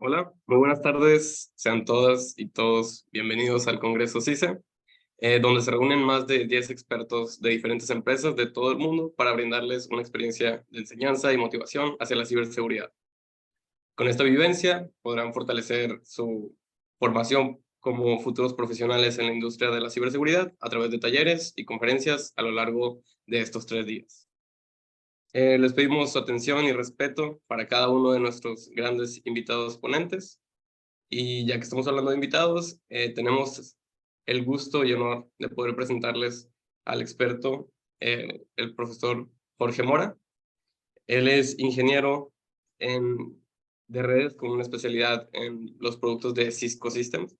Hola, muy buenas tardes. Sean todas y todos bienvenidos al Congreso CISE, donde se reúnen más de 10 expertos de diferentes empresas de todo el mundo para brindarles una experiencia de enseñanza y motivación hacia la ciberseguridad. Con esta vivencia podrán fortalecer su formación como futuros profesionales en la industria de la ciberseguridad a través de talleres y conferencias a lo largo de estos 3 días. Les pedimos su atención y respeto para cada uno de nuestros grandes invitados ponentes. Y ya que estamos hablando de invitados, tenemos el gusto y honor de poder presentarles al experto, el profesor Jorge Mora. Él es ingeniero en, de redes con una especialidad en los productos de Cisco Systems.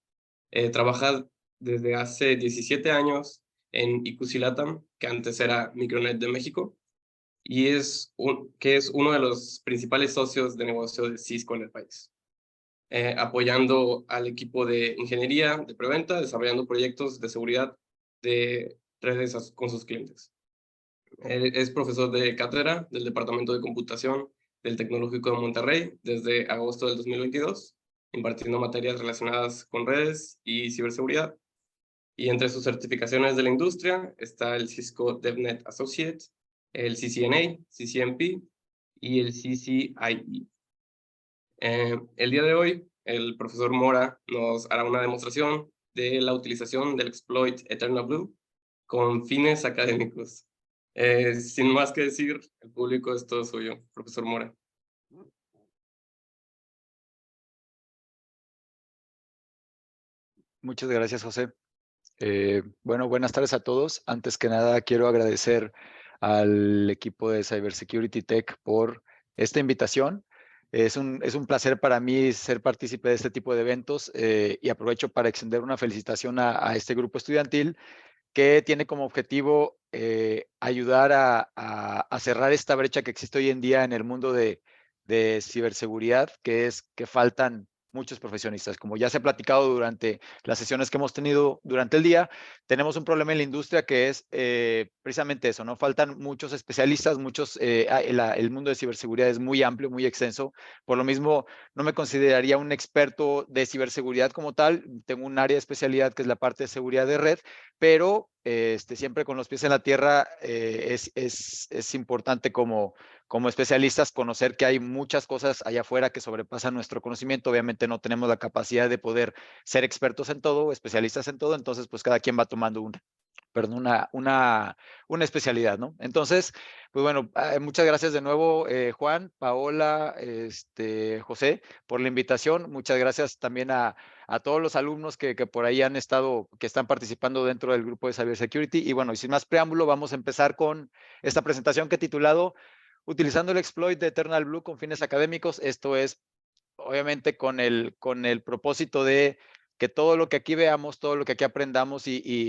Trabaja desde hace 17 años en IQC LATAM, que antes era Micronet de México, y que es uno de los principales socios de negocio de Cisco en el país, apoyando al equipo de ingeniería de preventa, desarrollando proyectos de seguridad de redes con sus clientes. Él es profesor de cátedra del Departamento de Computación del Tecnológico de Monterrey desde agosto del 2022, impartiendo materias relacionadas con redes y ciberseguridad. Y entre sus certificaciones de la industria está el Cisco DevNet Associate, el CCNA, CCNP y el CCIE. El día de hoy, el profesor Mora nos hará una demostración de la utilización del exploit Eternal Blue con fines académicos. Sin más que decir, el público es todo suyo, profesor Mora. Muchas gracias, José. Bueno, buenas tardes a todos. Antes que nada, quiero agradecer al equipo de Cybersecurity Tech por esta invitación. Es un placer para mí ser partícipe de este tipo de eventos y aprovecho para extender una felicitación a este grupo estudiantil que tiene como objetivo ayudar a cerrar esta brecha que existe hoy en día en el mundo de ciberseguridad, que es que faltan muchos profesionistas. Como ya se ha platicado durante las sesiones que hemos tenido durante el día, tenemos un problema en la industria que es precisamente eso, ¿no? Faltan muchos especialistas, el mundo de ciberseguridad es muy amplio, muy extenso. Por lo mismo, no me consideraría un experto de ciberseguridad como tal. Tengo un área de especialidad que es la parte de seguridad de red, pero siempre con los pies en la tierra. Es importante como especialistas conocer que hay muchas cosas allá afuera que sobrepasan nuestro conocimiento. Obviamente no tenemos la capacidad de poder ser expertos en todo, especialistas en todo, entonces pues cada quien va tomando una especialidad, ¿no? Entonces, pues bueno, muchas gracias de nuevo, Juan, Paola, José, por la invitación. Muchas gracias también a todos los alumnos que por ahí han estado, que están participando dentro del grupo de Cybersecurity. Y bueno, y sin más preámbulo, vamos a empezar con esta presentación que he titulado Utilizando el exploit de Eternal Blue con fines académicos. Esto es obviamente con el propósito de que todo lo que aquí veamos, todo lo que aquí aprendamos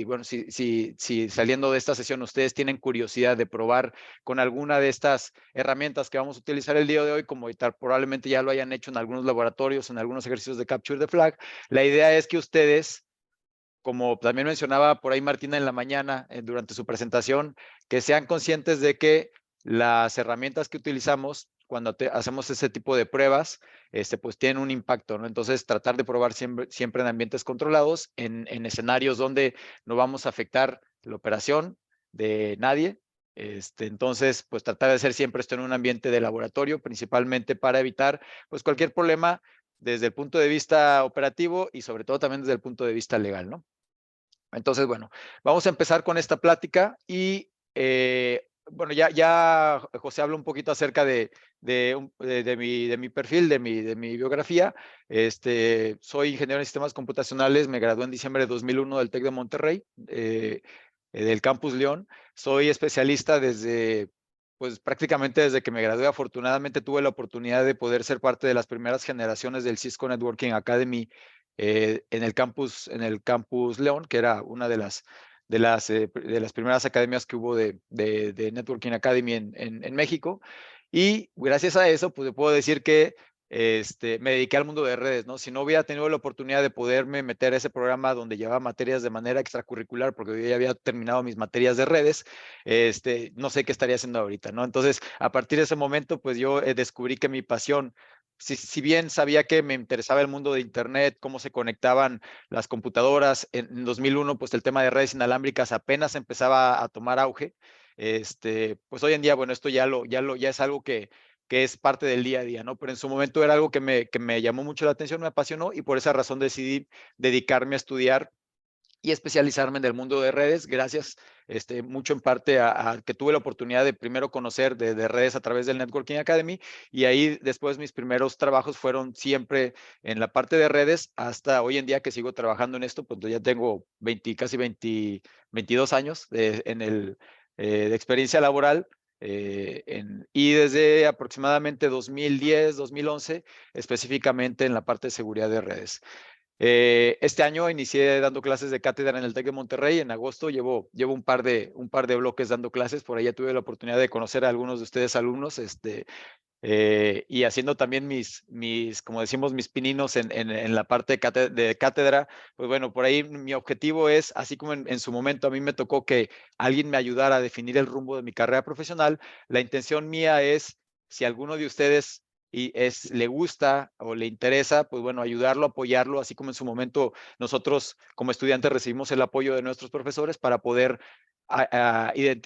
bueno, si saliendo de esta sesión ustedes tienen curiosidad de probar con alguna de estas herramientas que vamos a utilizar el día de hoy, como probablemente ya lo hayan hecho en algunos laboratorios, en algunos ejercicios de capture the flag, la idea es que ustedes, como también mencionaba por ahí Martina en la mañana, durante su presentación, que sean conscientes de que las herramientas que utilizamos cuando hacemos ese tipo de pruebas, pues tienen un impacto, ¿no? Entonces, tratar de probar siempre en ambientes controlados, en escenarios donde no vamos a afectar la operación de nadie. Entonces, pues tratar de hacer siempre esto en un ambiente de laboratorio, principalmente para evitar pues cualquier problema desde el punto de vista operativo y sobre todo también desde el punto de vista legal, ¿no? Entonces, bueno, vamos a empezar con esta plática y, bueno, ya José habló un poquito acerca de mi perfil, de mi biografía. Soy ingeniero en sistemas computacionales, me gradué en diciembre de 2001 del TEC de Monterrey, del Campus León. Soy especialista pues prácticamente desde que me gradué. Afortunadamente tuve la oportunidad de poder ser parte de las primeras generaciones del Cisco Networking Academy en el campus León, que era una de las primeras academias que hubo de Networking Academy en México. Y gracias a eso, pues puedo decir que me dediqué al mundo de redes, ¿no? Si no hubiera tenido la oportunidad de poderme meter a ese programa donde llevaba materias de manera extracurricular, porque yo ya había terminado mis materias de redes, no sé qué estaría haciendo ahorita, ¿no? Entonces, a partir de ese momento, pues yo descubrí que mi pasión si bien sabía que me interesaba el mundo de Internet, cómo se conectaban las computadoras, en 2001, pues el tema de redes inalámbricas apenas empezaba a tomar auge. Pues hoy en día, bueno, esto ya es algo que es parte del día a día, ¿no? Pero en su momento era algo que me llamó mucho la atención, me apasionó y por esa razón decidí dedicarme a estudiar y especializarme en el mundo de redes, gracias mucho en parte a que tuve la oportunidad de primero conocer de redes a través del Networking Academy, y ahí después mis primeros trabajos fueron siempre en la parte de redes hasta hoy en día que sigo trabajando en esto, pues ya tengo casi 22 años de experiencia laboral. Y desde aproximadamente 2010, 2011, específicamente en la parte de seguridad de redes. Este año inicié dando clases de cátedra en el TEC de Monterrey. En agosto llevo un par de bloques dando clases. Por ahí ya tuve la oportunidad de conocer a algunos de ustedes alumnos, y haciendo también como decimos, mis pininos en la parte de cátedra. Pues bueno, por ahí mi objetivo es, así como en su momento a mí me tocó que alguien me ayudara a definir el rumbo de mi carrera profesional, la intención mía es, si alguno de ustedes le gusta o le interesa, pues bueno, ayudarlo, apoyarlo, así como en su momento nosotros como estudiantes recibimos el apoyo de nuestros profesores para poder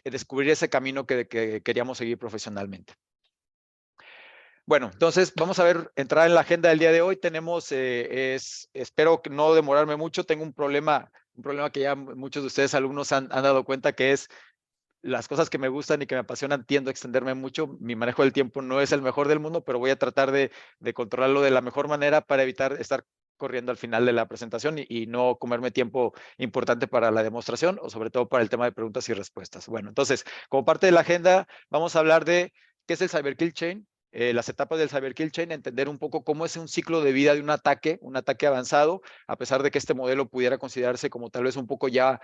descubrir ese camino que queríamos seguir profesionalmente. Bueno, entonces vamos a entrar en la agenda del día de hoy. Tenemos, espero que no demorarme mucho, tengo un problema que ya muchos de ustedes alumnos han dado cuenta, que es las cosas que me gustan y que me apasionan, tiendo a extenderme mucho. Mi manejo del tiempo no es el mejor del mundo, pero voy a tratar de controlarlo de la mejor manera para evitar estar corriendo al final de la presentación y no comerme tiempo importante para la demostración, o sobre todo para el tema de preguntas y respuestas. Bueno, entonces, como parte de la agenda, vamos a hablar de qué es el Cyber Kill Chain, las etapas del Cyber Kill Chain, entender un poco cómo es un ciclo de vida de un ataque avanzado, a pesar de que este modelo pudiera considerarse como tal vez un poco ya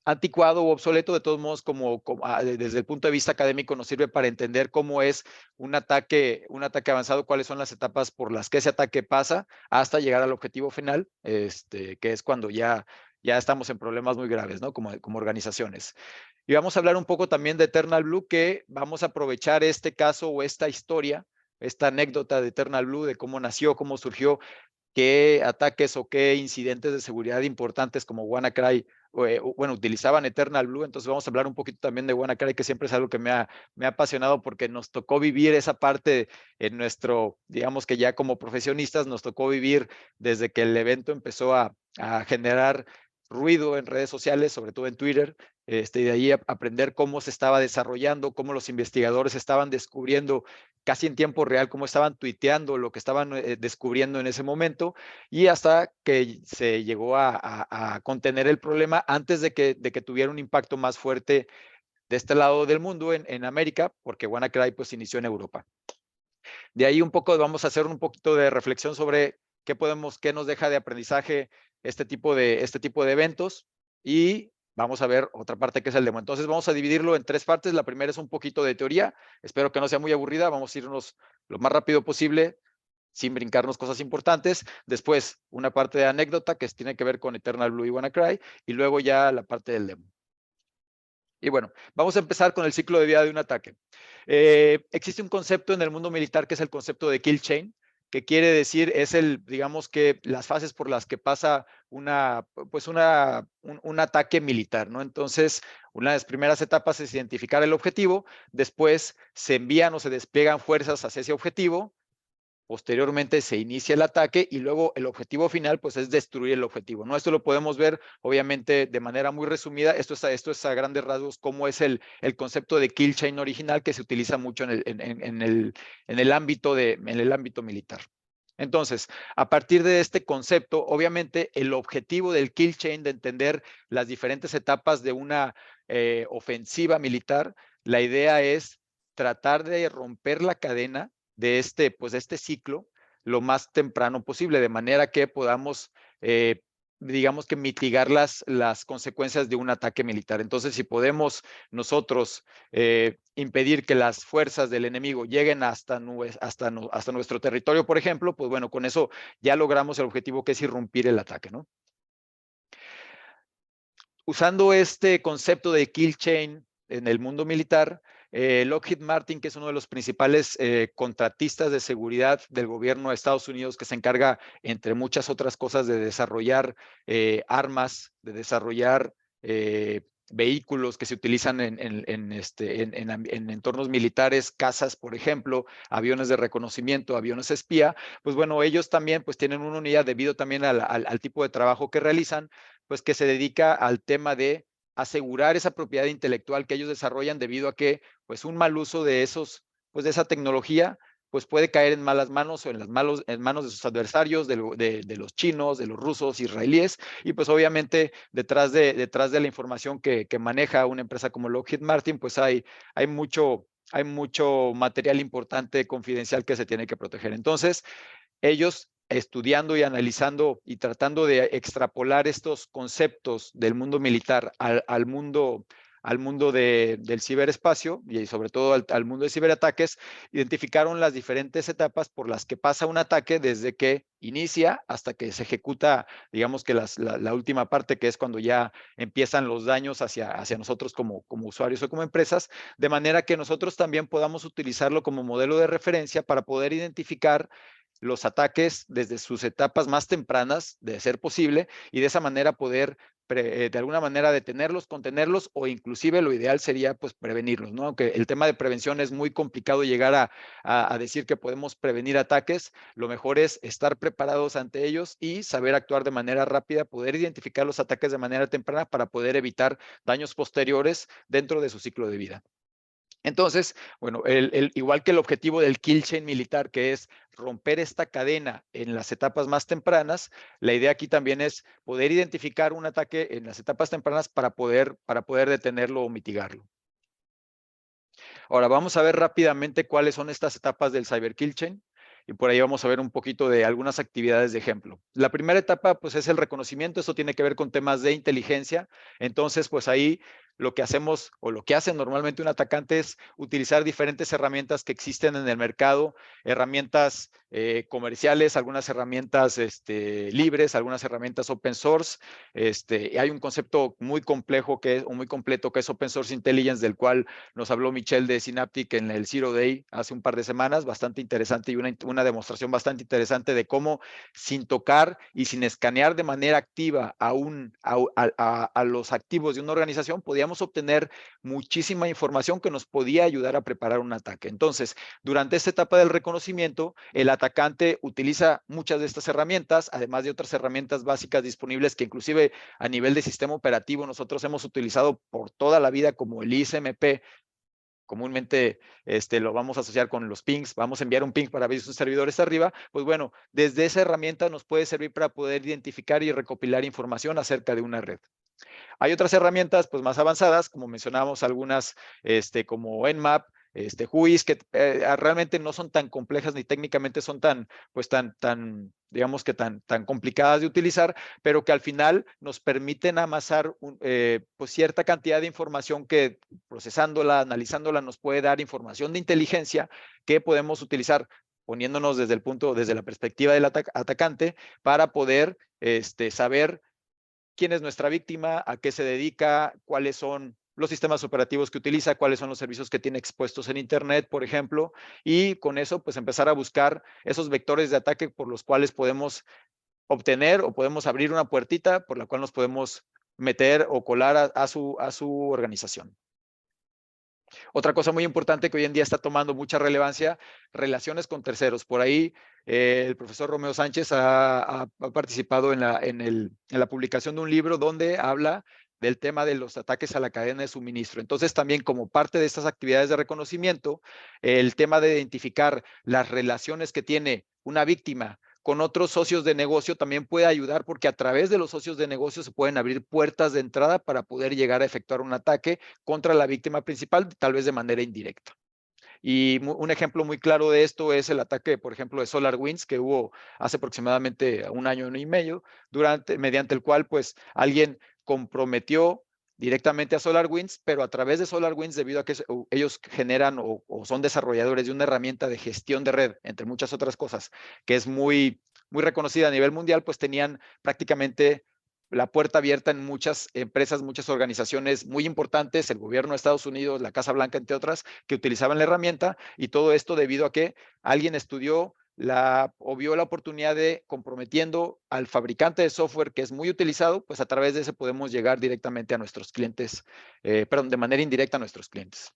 anticuado u obsoleto. De todos modos, desde el punto de vista académico nos sirve para entender cómo es un ataque avanzado, cuáles son las etapas por las que ese ataque pasa hasta llegar al objetivo final, que es cuando ya estamos en problemas muy graves, ¿no? Como organizaciones. Y vamos a hablar un poco también de Eternal Blue, que vamos a aprovechar este caso o esta historia, esta anécdota de Eternal Blue, de cómo nació, cómo surgió, qué ataques o qué incidentes de seguridad importantes como WannaCry, bueno, utilizaban Eternal Blue. Entonces vamos a hablar un poquito también de WannaCry, que siempre es algo que me ha apasionado porque nos tocó vivir esa parte en digamos que ya como profesionistas, nos tocó vivir desde que el evento empezó a generar ruido en redes sociales, sobre todo en Twitter, y de ahí aprender cómo se estaba desarrollando, cómo los investigadores estaban descubriendo casi en tiempo real, cómo estaban tuiteando lo que estaban descubriendo en ese momento, y hasta que se llegó a contener el problema antes de que tuviera un impacto más fuerte de este lado del mundo, en América, porque WannaCry pues inició en Europa. De ahí vamos a hacer un poquito de reflexión sobre qué nos deja de aprendizaje este tipo de eventos, y vamos a ver otra parte que es el demo. Entonces vamos a dividirlo en tres partes. La primera es un poquito de teoría. Espero que no sea muy aburrida. Vamos a irnos lo más rápido posible sin brincarnos cosas importantes. Después una parte de anécdota que tiene que ver con Eternal Blue y WannaCry, y luego ya la parte del demo. Y bueno, vamos a empezar con el ciclo de vida de un ataque. Existe un concepto en el mundo militar que es el concepto de kill chain, que quiere decir, digamos que las fases por las que pasa un ataque militar, ¿no? Entonces, una de las primeras etapas es identificar el objetivo, después se envían o se despliegan fuerzas hacia ese objetivo, posteriormente se inicia el ataque y luego el objetivo final pues es destruir el objetivo, ¿no? Esto lo podemos ver obviamente de manera muy resumida. Esto es a grandes rasgos cómo es el concepto de kill chain original, que se utiliza mucho en el ámbito militar. Entonces, a partir de este concepto, obviamente el objetivo del kill chain, de entender las diferentes etapas de una ofensiva militar, la idea es tratar de romper la cadena de este ciclo lo más temprano posible, de manera que podamos, digamos que mitigar las consecuencias de un ataque militar. Entonces, si podemos nosotros impedir que las fuerzas del enemigo lleguen hasta nuestro territorio, por ejemplo, pues bueno, con eso ya logramos el objetivo, que es irrumpir el ataque, ¿no? Usando este concepto de kill chain en el mundo militar, Lockheed Martin, que es uno de los principales contratistas de seguridad del gobierno de Estados Unidos, que se encarga, entre muchas otras cosas, de desarrollar armas, de desarrollar vehículos que se utilizan en entornos militares, casas, por ejemplo, aviones de reconocimiento, aviones espía. Pues bueno, ellos también pues tienen una unidad debido también al tipo de trabajo que realizan, pues que se dedica al tema de asegurar esa propiedad intelectual que ellos desarrollan, debido a que pues un mal uso de pues de esa tecnología pues puede caer en malas manos o en manos de sus adversarios, de los chinos, de los rusos, israelíes, y pues obviamente detrás de la información que maneja una empresa como Lockheed Martin, pues hay mucho material importante confidencial que se tiene que proteger. Entonces, ellos estudiando y analizando y tratando de extrapolar estos conceptos del mundo militar al mundo del ciberespacio y sobre todo al mundo de ciberataques, identificaron las diferentes etapas por las que pasa un ataque desde que inicia hasta que se ejecuta, digamos que la última parte, que es cuando ya empiezan los daños hacia nosotros como usuarios o como empresas, de manera que nosotros también podamos utilizarlo como modelo de referencia para poder identificar los ataques desde sus etapas más tempranas, de ser posible, y de esa manera poder de alguna manera detenerlos, contenerlos, o inclusive lo ideal sería pues prevenirlos, ¿no? Aunque el tema de prevención es muy complicado llegar a decir que podemos prevenir ataques, lo mejor es estar preparados ante ellos y saber actuar de manera rápida, poder identificar los ataques de manera temprana para poder evitar daños posteriores dentro de su ciclo de vida. Entonces, bueno, igual que el objetivo del kill chain militar, que es romper esta cadena en las etapas más tempranas, la idea aquí también es poder identificar un ataque en las etapas tempranas para poder detenerlo o mitigarlo. Ahora vamos a ver rápidamente cuáles son estas etapas del cyber kill chain, y por ahí vamos a ver un poquito de algunas actividades de ejemplo. La primera etapa pues es el reconocimiento. Esto tiene que ver con temas de inteligencia. Entonces pues ahí lo que hacemos, o lo que hace normalmente un atacante, es utilizar diferentes herramientas que existen en el mercado, herramientas comerciales, algunas herramientas libres, algunas herramientas open source. Hay un concepto muy complejo o muy completo, que es Open Source Intelligence, del cual nos habló Michelle de Synaptic en el Zero Day hace un par de semanas, bastante interesante, y una demostración bastante interesante de cómo, sin tocar y sin escanear de manera activa a los activos de una organización, podíamos obtener muchísima información que nos podía ayudar a preparar un ataque. Entonces, durante esta etapa del reconocimiento, el atacante utiliza muchas de estas herramientas, además de otras herramientas básicas disponibles que inclusive a nivel de sistema operativo nosotros hemos utilizado por toda la vida, como el ISMP. Comúnmente lo vamos a asociar con los pings. Vamos a enviar un ping para abrir sus servidores arriba. Pues bueno, desde esa herramienta nos puede servir para poder identificar y recopilar información acerca de una red. Hay otras herramientas pues más avanzadas, como mencionábamos algunas, como Nmap, Whois, que realmente no son tan complejas ni técnicamente son digamos que tan complicadas de utilizar, pero que al final nos permiten amasar pues cierta cantidad de información que, procesándola, analizándola, nos puede dar información de inteligencia que podemos utilizar poniéndonos desde la perspectiva del atacante, para poder saber quién es nuestra víctima, a qué se dedica, cuáles son los sistemas operativos que utiliza, cuáles son los servicios que tiene expuestos en Internet, por ejemplo, y con eso pues empezar a buscar esos vectores de ataque por los cuales podemos obtener o podemos abrir una puertita por la cual nos podemos meter o colar a su organización. Otra cosa muy importante que hoy en día está tomando mucha relevancia: relaciones con terceros. Por ahí el profesor Romeo Sánchez ha participado en la publicación de un libro donde habla del tema de los ataques a la cadena de suministro. Entonces, también como parte de estas actividades de reconocimiento, el tema de identificar las relaciones que tiene una víctima con otros socios de negocio también puede ayudar, porque a través de los socios de negocio se pueden abrir puertas de entrada para poder llegar a efectuar un ataque contra la víctima principal, tal vez de manera indirecta. Y un ejemplo muy claro de esto es el ataque, por ejemplo, de SolarWinds, que hubo hace aproximadamente un año y medio, mediante el cual pues alguien comprometió directamente a SolarWinds, pero a través de SolarWinds, debido a que ellos generan o son desarrolladores de una herramienta de gestión de red, entre muchas otras cosas, que es muy reconocida a nivel mundial, pues tenían prácticamente la puerta abierta en muchas empresas, muchas organizaciones muy importantes, el gobierno de Estados Unidos, la Casa Blanca, entre otras, que utilizaban la herramienta, y todo esto debido a que alguien estudió o vio la oportunidad de, comprometiendo al fabricante de software que es muy utilizado, pues a través de ese podemos llegar directamente a nuestros clientes, perdón, de manera indirecta a nuestros clientes.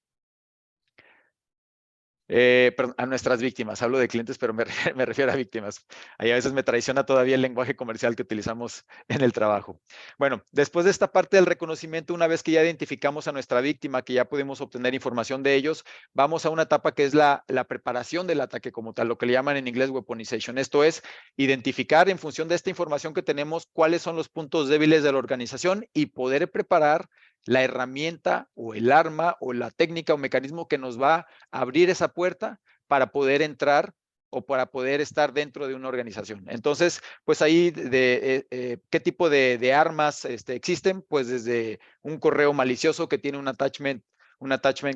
Perdón, a nuestras víctimas. Hablo de clientes, pero me refiero a víctimas. Ahí a veces me traiciona todavía el lenguaje comercial que utilizamos en el trabajo. Bueno, después de esta parte del reconocimiento, una vez que ya identificamos a nuestra víctima, que ya pudimos obtener información de ellos, vamos a una etapa que es la preparación del ataque como tal, lo que le llaman en inglés weaponization. Esto es identificar en función de esta información que tenemos cuáles son los puntos débiles de la organización y poder preparar la herramienta o el arma o la técnica o mecanismo que nos va a abrir esa puerta para poder entrar o para poder estar dentro de una organización. Entonces, pues ahí, ¿qué tipo de armas existen? Pues desde un correo malicioso que tiene un attachment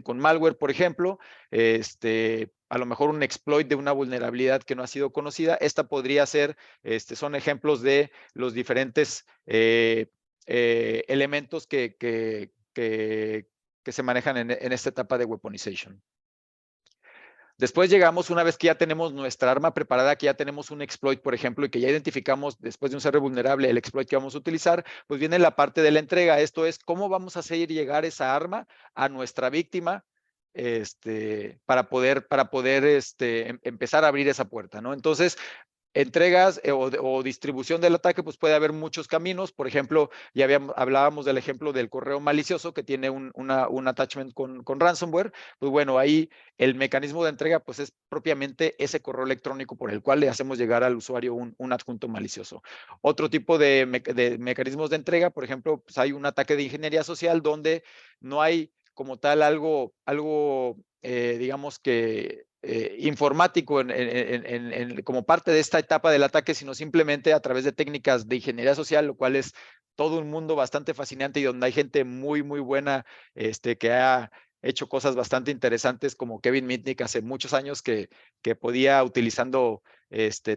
con malware, por ejemplo, a lo mejor un exploit de una vulnerabilidad que no ha sido conocida. Esta podría ser, son ejemplos de los diferentes elementos que se manejan en esta etapa de weaponization. Después llegamos, una vez que ya tenemos nuestra arma preparada, que ya tenemos un exploit, por ejemplo, y que ya identificamos después de un server vulnerable el exploit que vamos a utilizar, pues viene la parte de la entrega. Esto es cómo vamos a hacer llegar esa arma a nuestra víctima para poder empezar a abrir esa puerta, ¿no? Entonces, entregas o distribución del ataque, pues puede haber muchos caminos. Por ejemplo, ya hablábamos del ejemplo del correo malicioso que tiene un attachment con ransomware. Pues bueno, ahí el mecanismo de entrega pues es propiamente ese correo electrónico por el cual le hacemos llegar al usuario un adjunto malicioso. Otro tipo de mecanismos de entrega, por ejemplo, pues hay un ataque de ingeniería social donde no hay como tal algo digamos que informático como parte de esta etapa del ataque, sino simplemente a través de técnicas de ingeniería social, lo cual es todo un mundo bastante fascinante y donde hay gente muy, muy buena que ha hecho cosas bastante interesantes, como Kevin Mitnick hace muchos años que podía, utilizando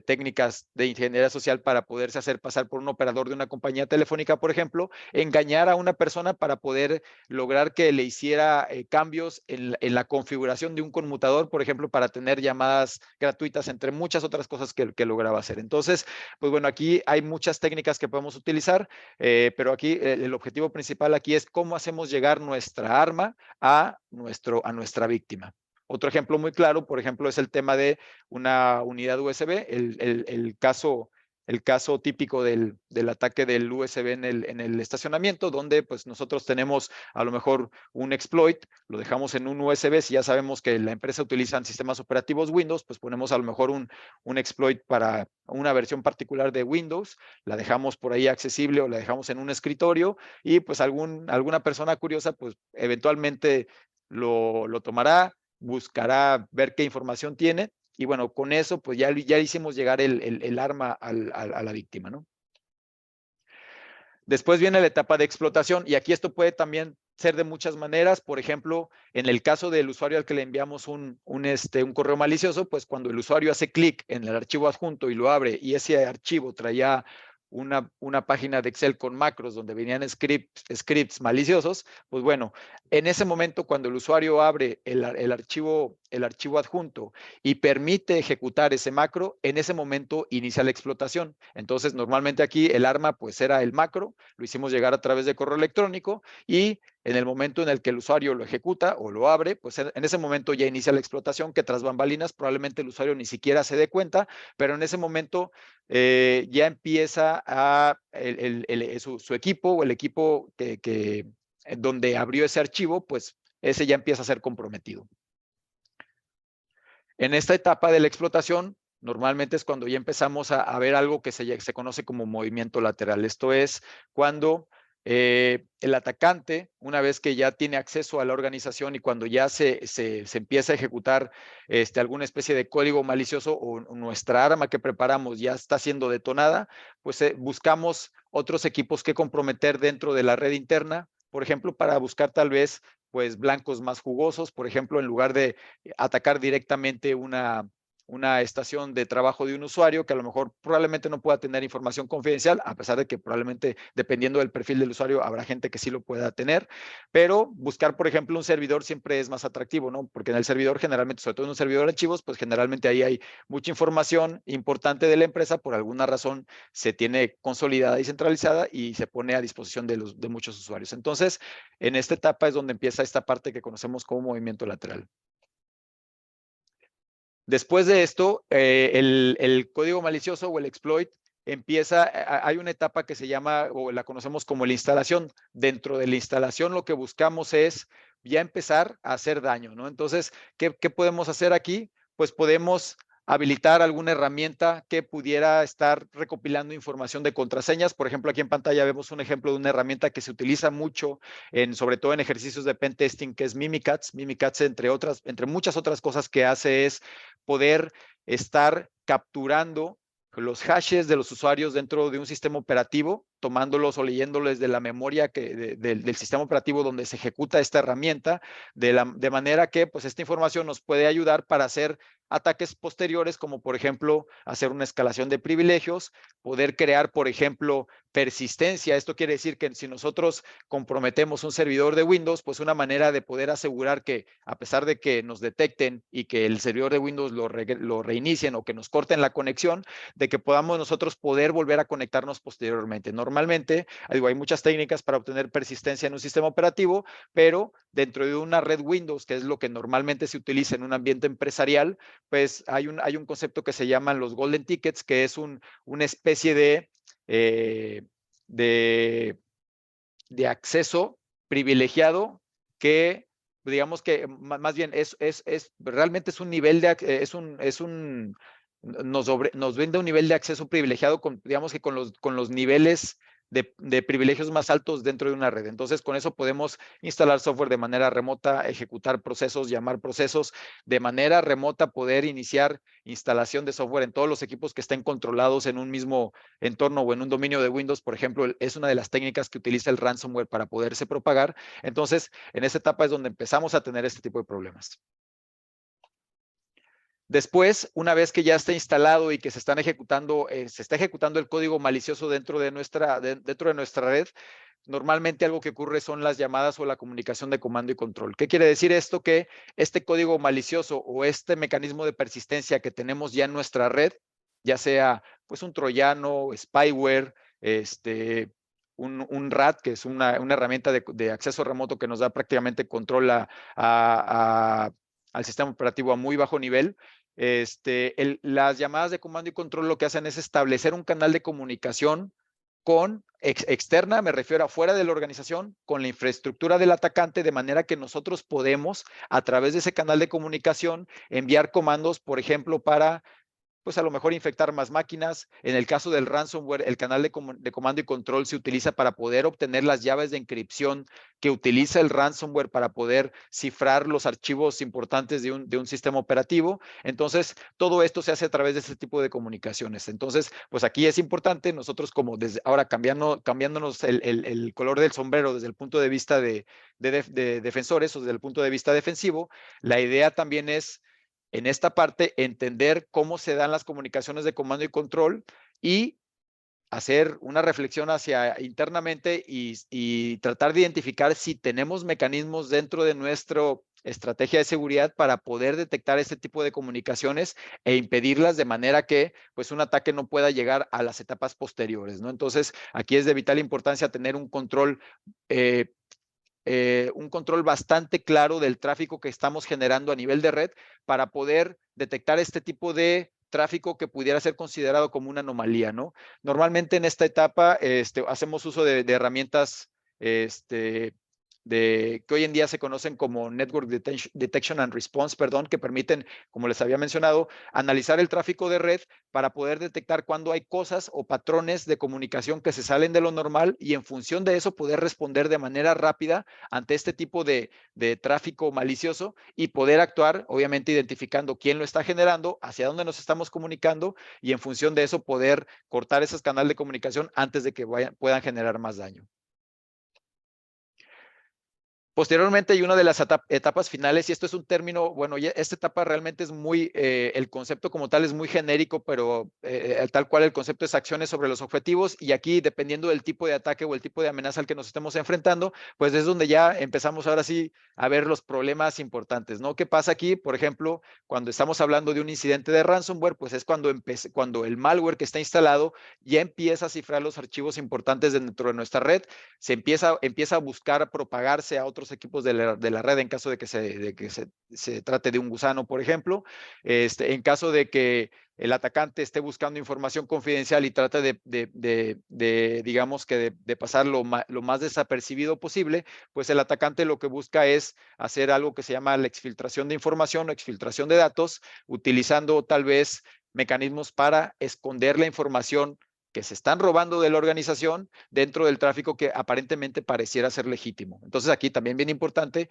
técnicas de ingeniería social para poderse hacer pasar por un operador de una compañía telefónica, por ejemplo, engañar a una persona para poder lograr que le hiciera cambios en la configuración de un conmutador, por ejemplo, para tener llamadas gratuitas, entre muchas otras cosas que lograba hacer. Entonces, pues bueno, aquí hay muchas técnicas que podemos utilizar, pero aquí el objetivo principal aquí es cómo hacemos llegar nuestra arma a nuestra víctima. Otro ejemplo muy claro, por ejemplo, es el tema de una unidad USB, el caso típico del ataque del USB en el estacionamiento, donde pues nosotros tenemos a lo mejor un exploit, lo dejamos en un USB, si ya sabemos que la empresa utiliza sistemas operativos Windows, pues ponemos a lo mejor un exploit para una versión particular de Windows, la dejamos por ahí accesible o la dejamos en un escritorio y pues alguna persona curiosa pues eventualmente lo tomará, buscará ver qué información tiene y bueno, con eso pues ya hicimos llegar el arma a la víctima, ¿no? Después viene la etapa de explotación y aquí esto puede también ser de muchas maneras. Por ejemplo, en el caso del usuario al que le enviamos un correo malicioso, pues cuando el usuario hace clic en el archivo adjunto y lo abre y ese archivo traía una página de Excel con macros donde venían scripts maliciosos, pues bueno, en ese momento cuando el usuario abre el archivo adjunto y permite ejecutar ese macro, en ese momento inicia la explotación. Entonces, normalmente aquí el arma pues era el macro, lo hicimos llegar a través de correo electrónico y en el momento en el que el usuario lo ejecuta o lo abre, pues en ese momento ya inicia la explotación que tras bambalinas probablemente el usuario ni siquiera se dé cuenta, pero en ese momento ya empieza su equipo o el equipo donde abrió ese archivo, pues ese ya empieza a ser comprometido. En esta etapa de la explotación, normalmente es cuando ya empezamos a ver algo que se conoce como movimiento lateral. Esto es cuando el atacante, una vez que ya tiene acceso a la organización y cuando ya se empieza a ejecutar alguna especie de código malicioso o nuestra arma que preparamos ya está siendo detonada, pues buscamos otros equipos que comprometer dentro de la red interna, por ejemplo, para buscar tal vez pues blancos más jugosos, por ejemplo, en lugar de atacar directamente una una estación de trabajo de un usuario que a lo mejor probablemente no pueda tener información confidencial, a pesar de que probablemente dependiendo del perfil del usuario habrá gente que sí lo pueda tener, pero buscar, por ejemplo, un servidor siempre es más atractivo, ¿no? Porque en el servidor generalmente, sobre todo en un servidor de archivos, pues generalmente ahí hay mucha información importante de la empresa, por alguna razón se tiene consolidada y centralizada y se pone a disposición de muchos usuarios. Entonces, en esta etapa es donde empieza esta parte que conocemos como movimiento lateral. Después de esto, el código malicioso o el exploit empieza, hay una etapa que se llama, o la conocemos como la instalación. Dentro de la instalación lo que buscamos es ya empezar a hacer daño, ¿no? Entonces, ¿qué podemos hacer aquí? Pues podemos habilitar alguna herramienta que pudiera estar recopilando información de contraseñas. Por ejemplo, aquí en pantalla vemos un ejemplo de una herramienta que se utiliza mucho, sobre todo en ejercicios de pen testing, que es Mimikatz. Mimikatz, entre muchas otras cosas que hace, es poder estar capturando los hashes de los usuarios dentro de un sistema operativo, tomándolos o leyéndoles de la memoria del sistema operativo donde se ejecuta esta herramienta, de manera que pues esta información nos puede ayudar para hacer ataques posteriores, como por ejemplo hacer una escalación de privilegios, poder crear, por ejemplo, persistencia. Esto quiere decir que si nosotros comprometemos un servidor de Windows, pues una manera de poder asegurar que, a pesar de que nos detecten y que el servidor de Windows lo reinicien o que nos corten la conexión, de que podamos nosotros poder volver a conectarnos posteriormente. Normalmente, hay muchas técnicas para obtener persistencia en un sistema operativo, pero dentro de una red Windows, que es lo que normalmente se utiliza en un ambiente empresarial, pues hay un concepto que se llaman los golden tickets, que es una especie de acceso privilegiado que, digamos que más bien realmente es un nivel nos brinda un nivel de acceso privilegiado digamos que con los niveles de privilegios más altos dentro de una red. Entonces, con eso podemos instalar software de manera remota, ejecutar procesos, llamar procesos, de manera remota poder iniciar instalación de software en todos los equipos que estén controlados en un mismo entorno o en un dominio de Windows, por ejemplo, es una de las técnicas que utiliza el ransomware para poderse propagar. Entonces, en esta etapa es donde empezamos a tener este tipo de problemas. Después, una vez que ya está instalado y que se está ejecutando el código malicioso dentro de nuestra red, normalmente algo que ocurre son las llamadas o la comunicación de comando y control. ¿Qué quiere decir esto? Que este código malicioso o este mecanismo de persistencia que tenemos ya en nuestra red, ya sea pues un troyano, spyware, un RAT, que es una herramienta de acceso remoto que nos da prácticamente control al sistema operativo a muy bajo nivel. Las llamadas de comando y control lo que hacen es establecer un canal de comunicación externa, me refiero a fuera de la organización, con la infraestructura del atacante, de manera que nosotros podemos, a través de ese canal de comunicación, enviar comandos, por ejemplo, para pues a lo mejor infectar más máquinas. En el caso del ransomware, el canal de comando y control se utiliza para poder obtener las llaves de encripción que utiliza el ransomware para poder cifrar los archivos importantes de un sistema operativo. Entonces, todo esto se hace a través de este tipo de comunicaciones. Entonces, pues aquí es importante, nosotros como desde ahora cambiándonos el color del sombrero desde el punto de vista de defensores o desde el punto de vista defensivo, la idea también es en esta parte entender cómo se dan las comunicaciones de comando y control y hacer una reflexión hacia internamente y tratar de identificar si tenemos mecanismos dentro de nuestra estrategia de seguridad para poder detectar este tipo de comunicaciones e impedirlas de manera que pues un ataque no pueda llegar a las etapas posteriores, ¿no? Entonces, aquí es de vital importancia tener un control bastante claro del tráfico que estamos generando a nivel de red para poder detectar este tipo de tráfico que pudiera ser considerado como una anomalía, ¿no? Normalmente en esta etapa hacemos uso de herramientas que hoy en día se conocen como Network Detection and Response, que permiten, como les había mencionado, analizar el tráfico de red para poder detectar cuando hay cosas o patrones de comunicación que se salen de lo normal y en función de eso poder responder de manera rápida ante este tipo de tráfico malicioso y poder actuar, obviamente identificando quién lo está generando, hacia dónde nos estamos comunicando y en función de eso poder cortar esos canales de comunicación antes de que puedan generar más daño. Posteriormente hay una de las etapas finales, y esto es un término, bueno, esta etapa realmente es muy, el concepto como tal es muy genérico, pero tal cual el concepto es acciones sobre los objetivos, y aquí dependiendo del tipo de ataque o el tipo de amenaza al que nos estemos enfrentando, pues es donde ya empezamos ahora sí a ver los problemas importantes, ¿no? ¿Qué pasa aquí? Por ejemplo, cuando estamos hablando de un incidente de ransomware, pues es cuando el malware que está instalado ya empieza a cifrar los archivos importantes dentro de nuestra red, se empieza a buscar propagarse a otros equipos de la red en caso de que se trate de un gusano, por ejemplo. En caso de que el atacante esté buscando información confidencial y trate digamos que de pasar lo más desapercibido posible, pues el atacante lo que busca es hacer algo que se llama la exfiltración de información o exfiltración de datos, utilizando tal vez mecanismos para esconder la información que se están robando de la organización dentro del tráfico que aparentemente pareciera ser legítimo. Entonces aquí también bien importante,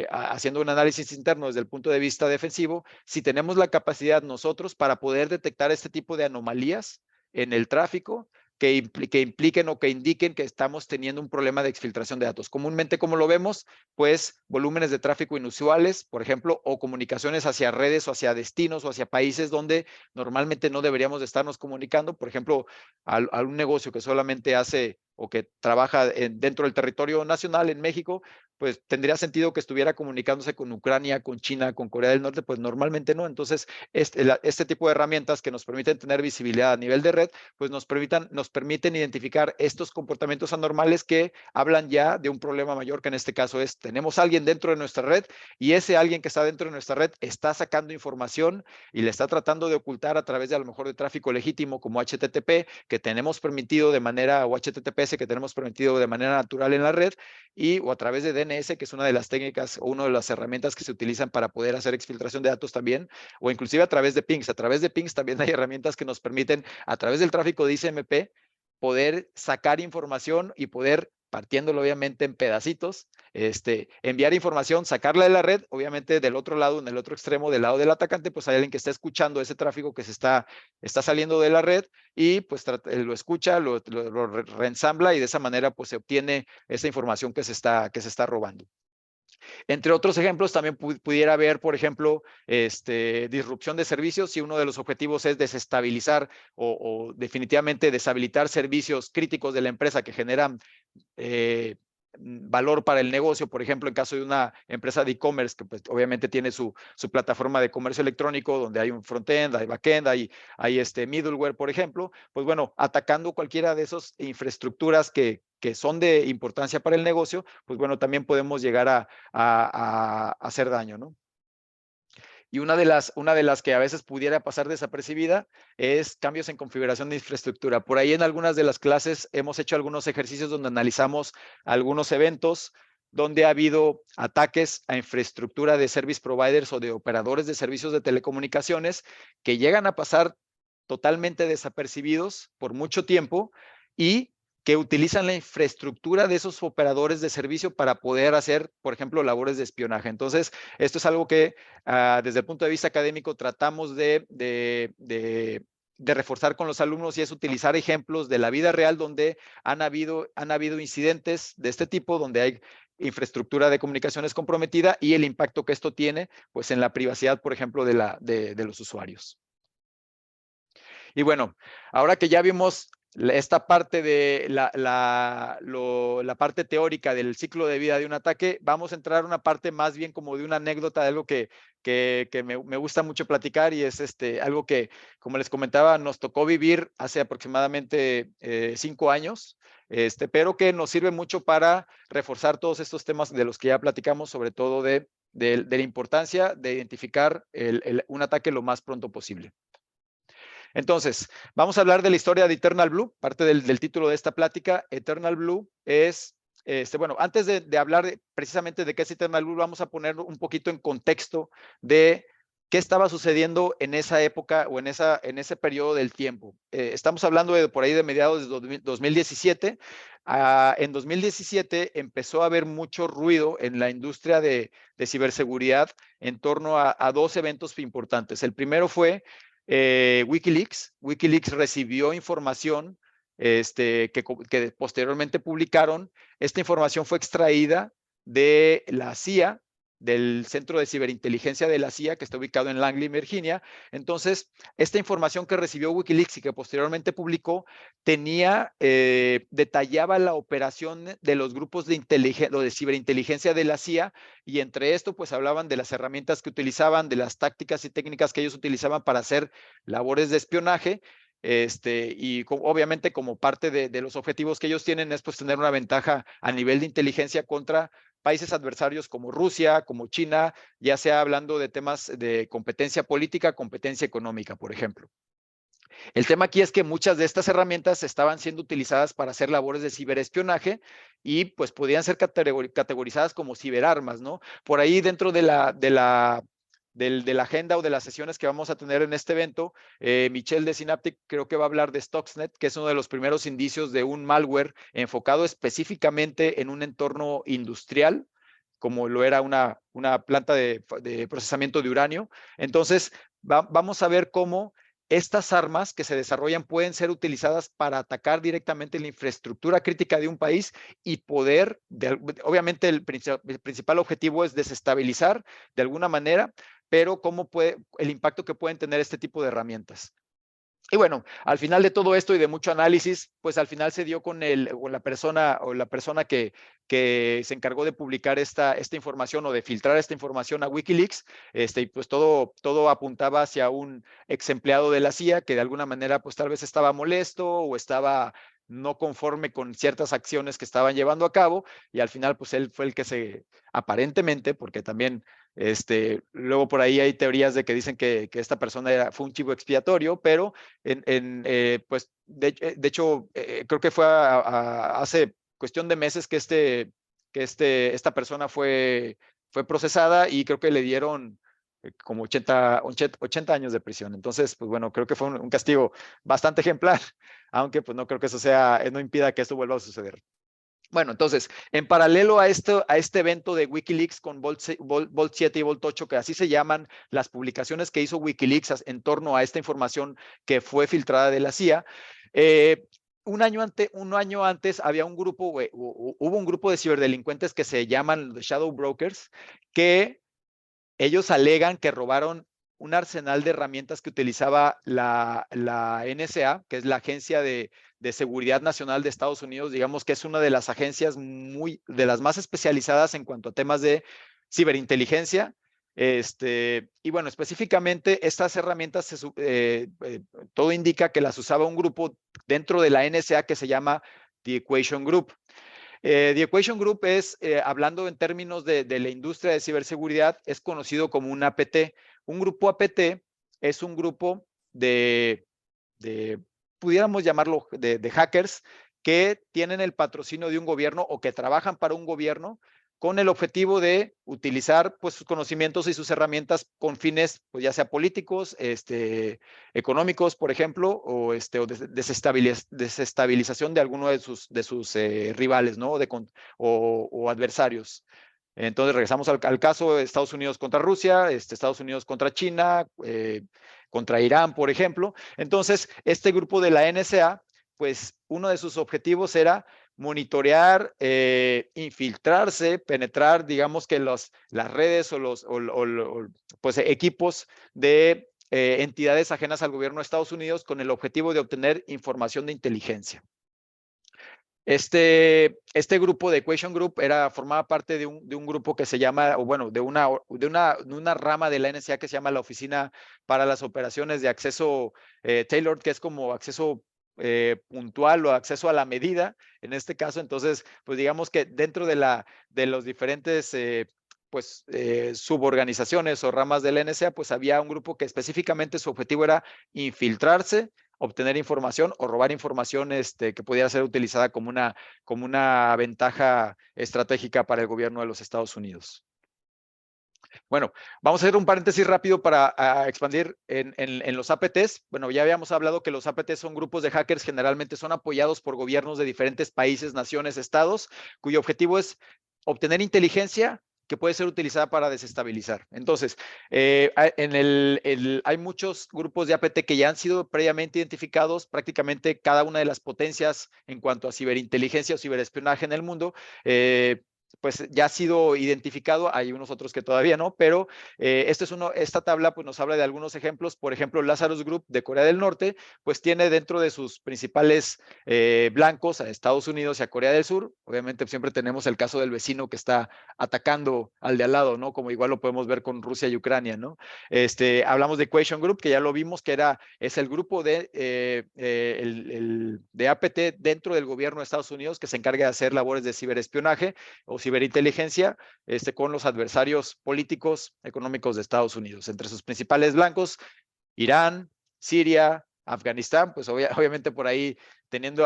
haciendo un análisis interno desde el punto de vista defensivo, si tenemos la capacidad nosotros para poder detectar este tipo de anomalías en el tráfico que impliquen o que indiquen que estamos teniendo un problema de exfiltración de datos. Comúnmente, como lo vemos, pues volúmenes de tráfico inusuales, por ejemplo, o comunicaciones hacia redes o hacia destinos o hacia países donde normalmente no deberíamos de estarnos comunicando, por ejemplo, a un negocio que solamente hace o que trabaja dentro del territorio nacional en México, pues tendría sentido que estuviera comunicándose con Ucrania, con China, con Corea del Norte, pues normalmente no. Entonces, este tipo de herramientas que nos permiten tener visibilidad a nivel de red, pues nos permiten identificar estos comportamientos anormales que hablan ya de un problema mayor, que en este caso es, tenemos a alguien dentro de nuestra red y ese alguien que está dentro de nuestra red está sacando información y le está tratando de ocultar a través de a lo mejor de tráfico legítimo como HTTP, que tenemos permitido de manera, o HTTPS que tenemos permitido de manera natural en la red, o a través de DNS, que es una de las técnicas o una de las herramientas que se utilizan para poder hacer exfiltración de datos también, o inclusive a través de pings. A través de pings también hay herramientas que nos permiten, a través del tráfico de ICMP, poder sacar información y poder, partiéndolo obviamente en pedacitos, enviar información, sacarla de la red, obviamente del otro lado, en el otro extremo, del lado del atacante, pues hay alguien que está escuchando ese tráfico que está saliendo de la red y pues lo escucha, lo reensambla y de esa manera pues se obtiene esa información que se está robando. Entre otros ejemplos, también pudiera haber, por ejemplo, disrupción de servicios, si uno de los objetivos es desestabilizar o definitivamente deshabilitar servicios críticos de la empresa que generan valor para el negocio, por ejemplo, en caso de una empresa de e-commerce que pues, obviamente tiene su plataforma de comercio electrónico donde hay un front-end, hay back-end, hay middleware, por ejemplo, pues bueno, atacando cualquiera de esas infraestructuras que son de importancia para el negocio, pues bueno, también podemos llegar a hacer daño, ¿no? Y una de las que a veces pudiera pasar desapercibida es cambios en configuración de infraestructura. Por ahí en algunas de las clases hemos hecho algunos ejercicios donde analizamos algunos eventos donde ha habido ataques a infraestructura de service providers o de operadores de servicios de telecomunicaciones que llegan a pasar totalmente desapercibidos por mucho tiempo y que utilizan la infraestructura de esos operadores de servicio para poder hacer, por ejemplo, labores de espionaje. Entonces, esto es algo que desde el punto de vista académico tratamos de reforzar con los alumnos y es utilizar ejemplos de la vida real donde han habido incidentes de este tipo, donde hay infraestructura de comunicaciones comprometida y el impacto que esto tiene pues, en la privacidad, por ejemplo, de los usuarios. Y bueno, ahora que ya vimos esta parte de la parte teórica del ciclo de vida de un ataque, vamos a entrar a una parte más bien como de una anécdota de algo que me gusta mucho platicar y es algo que, como les comentaba, nos tocó vivir hace aproximadamente 5 años, pero que nos sirve mucho para reforzar todos estos temas de los que ya platicamos, sobre todo de la importancia de identificar un ataque lo más pronto posible. Entonces, vamos a hablar de la historia de Eternal Blue, parte del título de esta plática. Eternal Blue es, bueno, antes de hablar precisamente de qué es Eternal Blue, vamos a poner un poquito en contexto de qué estaba sucediendo en esa época o en ese periodo del tiempo. Estamos hablando de por ahí de mediados de 2017. En 2017 empezó a haber mucho ruido en la industria de ciberseguridad en torno a dos eventos importantes. El primero fue Wikileaks. Wikileaks recibió información que posteriormente publicaron. Esta información fue extraída de la CIA, del Centro de Ciberinteligencia de la CIA, que está ubicado en Langley, Virginia. Entonces, esta información que recibió Wikileaks y que posteriormente publicó, detallaba la operación de los grupos de ciberinteligencia de la CIA, y entre esto, pues hablaban de las herramientas que utilizaban, de las tácticas y técnicas que ellos utilizaban para hacer labores de espionaje. Obviamente como parte de los objetivos que ellos tienen es pues tener una ventaja a nivel de inteligencia contra países adversarios como Rusia, como China, ya sea hablando de temas de competencia política, competencia económica, por ejemplo. El tema aquí es que muchas de estas herramientas estaban siendo utilizadas para hacer labores de ciberespionaje y pues podían ser categorizadas como ciberarmas, ¿no? Por ahí dentro de la agenda o de las sesiones que vamos a tener en este evento, Michelle de Synaptic creo que va a hablar de Stuxnet, que es uno de los primeros indicios de un malware enfocado específicamente en un entorno industrial, como lo era una planta de procesamiento de uranio. Entonces, vamos a ver cómo estas armas que se desarrollan pueden ser utilizadas para atacar directamente la infraestructura crítica de un país y poder, obviamente el principal objetivo es desestabilizar de alguna manera, pero cómo puede, el impacto que pueden tener este tipo de herramientas. Y bueno, al final de todo esto y de mucho análisis, pues al final se dio con la persona que se encargó de publicar esta información o de filtrar esta información a Wikileaks, y pues todo apuntaba hacia un ex empleado de la CIA que de alguna manera pues tal vez estaba molesto o estaba no conforme con ciertas acciones que estaban llevando a cabo, y al final pues él fue el que aparentemente, porque también luego por ahí hay teorías de que dicen que esta persona fue un chivo expiatorio, pero pues de hecho, creo que fue hace cuestión de meses que esta persona fue procesada, y creo que le dieron como 80 años de prisión. Entonces, pues bueno, creo que fue un castigo bastante ejemplar, aunque pues no creo que eso no impida que esto vuelva a suceder. Bueno, entonces, en paralelo a este evento de Wikileaks con Volt 7 y Volt 8, que así se llaman las publicaciones que hizo Wikileaks en torno a esta información que fue filtrada de la CIA, un año antes había hubo un grupo de ciberdelincuentes que se llaman Shadow Brokers, que ellos alegan que robaron un arsenal de herramientas que utilizaba la NSA, que es la Agencia de Seguridad Nacional de Estados Unidos. Digamos que es una de las agencias de las más especializadas en cuanto a temas de ciberinteligencia. Y bueno, específicamente estas herramientas, todo indica que las usaba un grupo dentro de la NSA que se llama The Equation Group. The Equation Group es, hablando en términos de la industria de ciberseguridad, es conocido como un APT. Un grupo APT es un grupo pudiéramos llamarlo, de hackers que tienen el patrocinio de un gobierno o que trabajan para un gobierno con el objetivo de utilizar pues sus conocimientos y sus herramientas con fines, pues ya sea políticos, económicos, por ejemplo, o desestabilización de alguno de sus rivales, ¿no? O adversarios. Entonces regresamos al caso de Estados Unidos contra Rusia, Estados Unidos contra China, contra Irán, por ejemplo. Entonces, este grupo de la NSA, pues uno de sus objetivos era monitorear, infiltrarse, penetrar, digamos que las redes pues, equipos de entidades ajenas al gobierno de Estados Unidos con el objetivo de obtener información de inteligencia. Este grupo de Equation Group formaba parte de un grupo que se llama, o bueno, de una rama de la NSA que se llama la Oficina para las Operaciones de Acceso Tailored, que es como acceso puntual o acceso a la medida, en este caso. Entonces, pues digamos que dentro de los diferentes suborganizaciones o ramas de la NSA, pues había un grupo que específicamente su objetivo era infiltrarse, obtener información o robar información que pudiera ser utilizada como una ventaja estratégica para el gobierno de los Estados Unidos. Bueno, vamos a hacer un paréntesis rápido para expandir en los APTs. Bueno, ya habíamos hablado que los APTs son grupos de hackers, generalmente son apoyados por gobiernos de diferentes países, naciones, estados, cuyo objetivo es obtener inteligencia que puede ser utilizada para desestabilizar. Entonces, hay muchos grupos de APT que ya han sido previamente identificados, prácticamente cada una de las potencias en cuanto a ciberinteligencia o ciberespionaje en el mundo, pues ya ha sido identificado, hay unos otros que todavía no, pero esta tabla pues nos habla de algunos ejemplos. Por ejemplo, Lazarus Group de Corea del Norte, pues tiene dentro de sus principales blancos a Estados Unidos y a Corea del Sur. Obviamente siempre tenemos el caso del vecino que está atacando al de al lado, ¿no? Como igual lo podemos ver con Rusia y Ucrania, ¿no? Hablamos de Equation Group, que ya lo vimos, que es el grupo de APT dentro del gobierno de Estados Unidos que se encarga de hacer labores de ciberespionaje o ciberinteligencia con los adversarios políticos económicos de Estados Unidos. Entre sus principales blancos, Irán, Siria, Afganistán, pues obviamente por ahí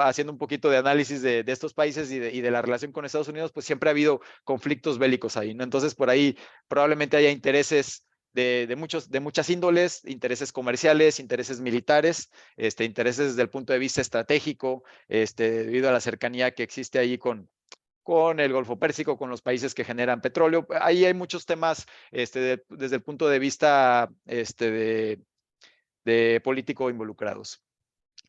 haciendo un poquito de análisis de estos países y de la relación con Estados Unidos, pues siempre ha habido conflictos bélicos ahí, ¿no? Entonces por ahí probablemente haya intereses de muchas índoles, intereses comerciales, intereses militares, intereses desde el punto de vista estratégico, debido a la cercanía que existe ahí con el Golfo Pérsico, con los países que generan petróleo. Ahí hay muchos temas desde el punto de vista de político involucrados.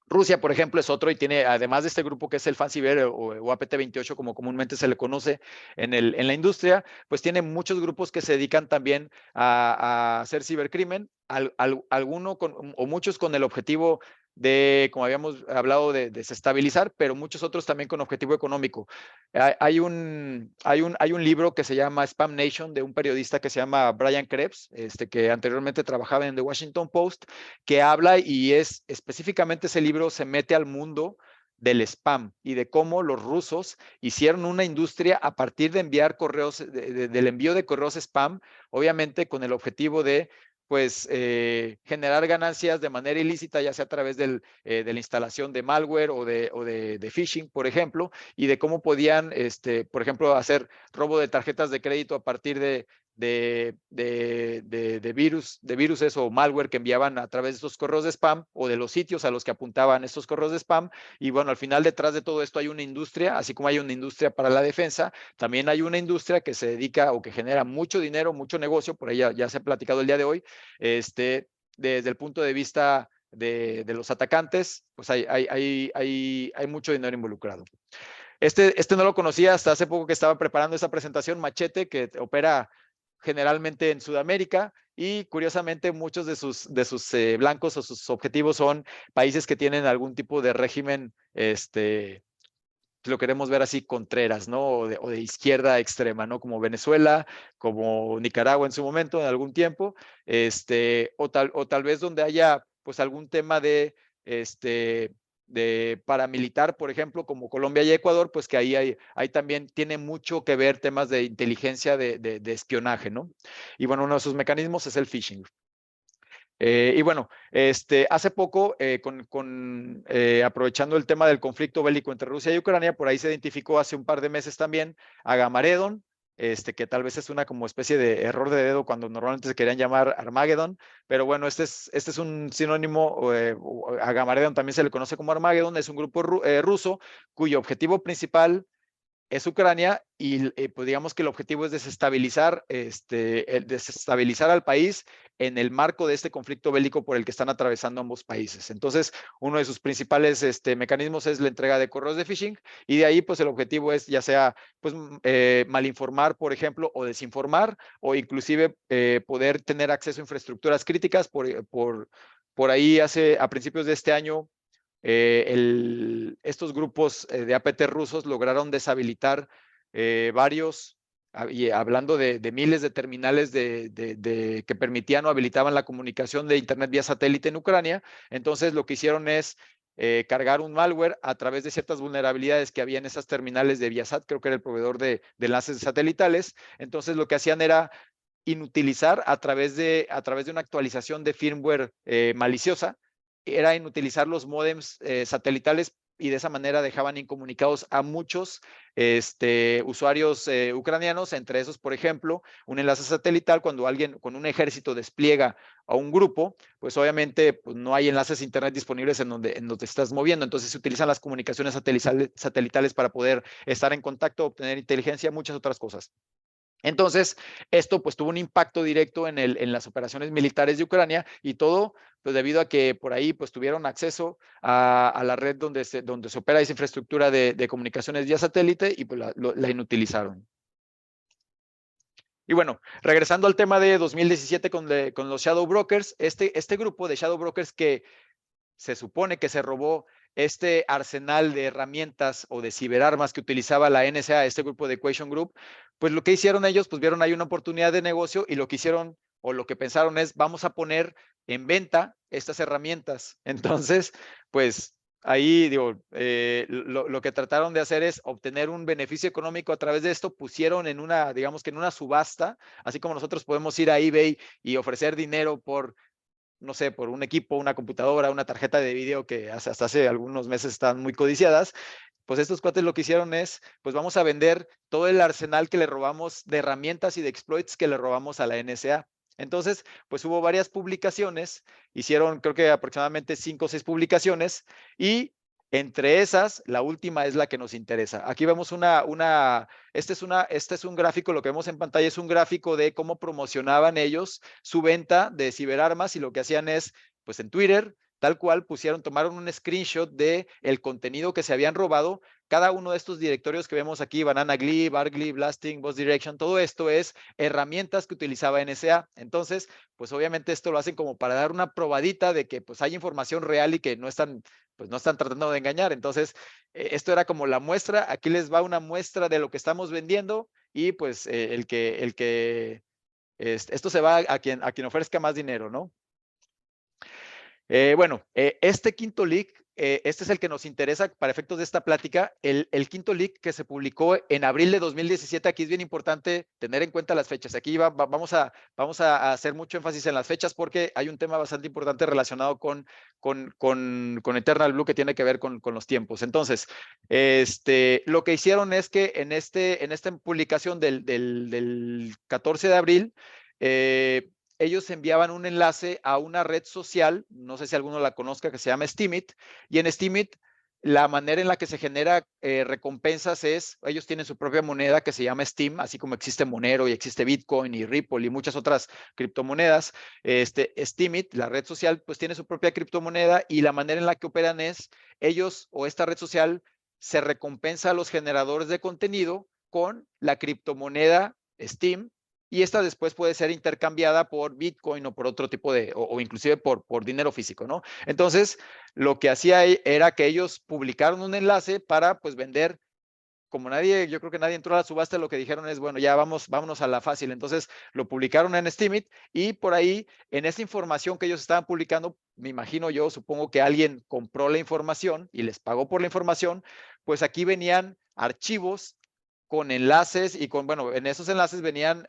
Rusia, por ejemplo, es otro y tiene, además de este grupo que es el FANCIBER o APT28, como comúnmente se le conoce en la industria, pues tiene muchos grupos que se dedican también a hacer cibercrimen, alguno o muchos con el objetivo de, como habíamos hablado, de desestabilizar, pero muchos otros también con objetivo económico. Hay un libro que se llama Spam Nation de un periodista que se llama Brian Krebs, que anteriormente trabajaba en The Washington Post, que habla y específicamente ese libro se mete al mundo del spam y de cómo los rusos hicieron una industria a partir de enviar correos, del envío de correos spam, obviamente con el objetivo de pues generar ganancias de manera ilícita, ya sea a través de la instalación de malware o de phishing, por ejemplo, y de cómo podían, por ejemplo, hacer robo de tarjetas de crédito a partir de viruses o malware que enviaban a través de estos correos de spam o de los sitios a los que apuntaban estos correos de spam. Y bueno, al final detrás de todo esto hay una industria, así como hay una industria para la defensa, también hay una industria que se dedica o que genera mucho dinero, mucho negocio, por ahí ya se ha platicado el día de hoy, desde el punto de vista de los atacantes, pues hay mucho dinero involucrado. Este no lo conocía hasta hace poco que estaba preparando esa presentación, Machete, que opera generalmente en Sudamérica y curiosamente muchos de sus blancos o sus objetivos son países que tienen algún tipo de régimen, lo queremos ver así, contreras, ¿no? O de izquierda extrema, ¿no? Como Venezuela, como Nicaragua en su momento, en algún tiempo, o tal vez donde haya pues algún tema de paramilitar, por ejemplo, como Colombia y Ecuador, pues que ahí también tiene mucho que ver temas de inteligencia, de espionaje, ¿no? Y bueno, uno de sus mecanismos es el phishing. Y bueno, hace poco, aprovechando el tema del conflicto bélico entre Rusia y Ucrania, por ahí se identificó hace un par de meses también a Gamaredon, que tal vez es una como especie de error de dedo cuando normalmente se querían llamar Armageddon, pero bueno, este es un sinónimo, a Gamaredon también se le conoce como Armageddon, es un grupo ruso cuyo objetivo principal es Ucrania y pues digamos que el objetivo es desestabilizar al país en el marco de este conflicto bélico por el que están atravesando ambos países. Entonces, uno de sus principales mecanismos es la entrega de correos de phishing y de ahí pues el objetivo es ya sea pues malinformar, por ejemplo, o desinformar o inclusive poder tener acceso a infraestructuras críticas. Por ahí a principios de este año estos grupos de APT rusos lograron deshabilitar varios, y hablando de miles de terminales que permitían o habilitaban la comunicación de Internet vía satélite en Ucrania. Entonces lo que hicieron es cargar un malware a través de ciertas vulnerabilidades que había en esas terminales de Viasat, creo que era el proveedor de enlaces satelitales. Entonces lo que hacían era inutilizar a través de una actualización de firmware maliciosa, era inutilizar los módems satelitales y de esa manera dejaban incomunicados a muchos usuarios ucranianos, entre esos, por ejemplo, un enlace satelital, cuando alguien con un ejército despliega a un grupo, pues obviamente pues, no hay enlaces internet disponibles en donde estás moviendo, entonces se utilizan las comunicaciones satelitales para poder estar en contacto, obtener inteligencia, muchas otras cosas. Entonces, esto pues tuvo un impacto directo en las operaciones militares de Ucrania y todo pues debido a que por ahí pues tuvieron acceso a la red donde se opera esa infraestructura de comunicaciones vía satélite y pues la inutilizaron. Y bueno, regresando al tema de 2017 con los Shadow Brokers, este grupo de Shadow Brokers que se supone que se robó este arsenal de herramientas o de ciberarmas que utilizaba la NSA, este grupo de Equation Group, pues lo que hicieron ellos, pues vieron ahí una oportunidad de negocio y lo que hicieron o lo que pensaron es, vamos a poner en venta estas herramientas. Entonces, pues ahí digo, lo que trataron de hacer es obtener un beneficio económico a través de esto, pusieron en una, digamos que en una subasta, así como nosotros podemos ir a eBay y ofrecer dinero por no sé, por un equipo, una computadora, una tarjeta de video que hasta hace algunos meses están muy codiciadas, pues estos cuates lo que hicieron es, pues vamos a vender todo el arsenal que le robamos de herramientas y de exploits que le robamos a la NSA. Entonces, pues hubo varias publicaciones, hicieron creo que aproximadamente 5 o 6 publicaciones y entre esas, la última es la que nos interesa. Aquí vemos este es un gráfico, lo que vemos en pantalla es un gráfico de cómo promocionaban ellos su venta de ciberarmas y lo que hacían es, pues en Twitter, tal cual tomaron un screenshot de el contenido que se habían robado. Cada uno de estos directorios que vemos aquí, Banana Glib, Arglib, Blasting, Boss Direction, todo esto es herramientas que utilizaba NSA. Entonces, pues obviamente esto lo hacen como para dar una probadita de que pues hay información real y que no están, pues no están tratando de engañar. Entonces, esto era como la muestra. Aquí les va una muestra de lo que estamos vendiendo y pues esto se va a quien ofrezca más dinero, ¿no? Bueno, este quinto leak, este es el que nos interesa para efectos de esta plática. El quinto leak que se publicó en abril de 2017, aquí es bien importante tener en cuenta las fechas. Aquí vamos a hacer mucho énfasis en las fechas porque hay un tema bastante importante relacionado con Eternal Blue que tiene que ver con los tiempos. Entonces, lo que hicieron es que en esta publicación del 14 de abril, ellos enviaban un enlace a una red social, no sé si alguno la conozca, que se llama Steemit, y en Steemit la manera en la que se genera recompensas es, ellos tienen su propia moneda que se llama Steem, así como existe Monero y existe Bitcoin y Ripple y muchas otras criptomonedas. Steemit, la red social, pues tiene su propia criptomoneda y la manera en la que operan es, ellos o esta red social se recompensa a los generadores de contenido con la criptomoneda Steem y esta después puede ser intercambiada por Bitcoin o por otro tipo de, o inclusive por dinero físico, ¿no? Entonces, lo que hacía era que ellos publicaron un enlace para, pues, vender. Como yo creo que nadie entró a la subasta, lo que dijeron es, bueno, ya vámonos a la fácil. Entonces, lo publicaron en Steemit y por ahí, en esa información que ellos estaban publicando, me imagino yo, supongo que alguien compró la información y les pagó por la información, pues aquí venían archivos con enlaces y bueno, en esos enlaces venían,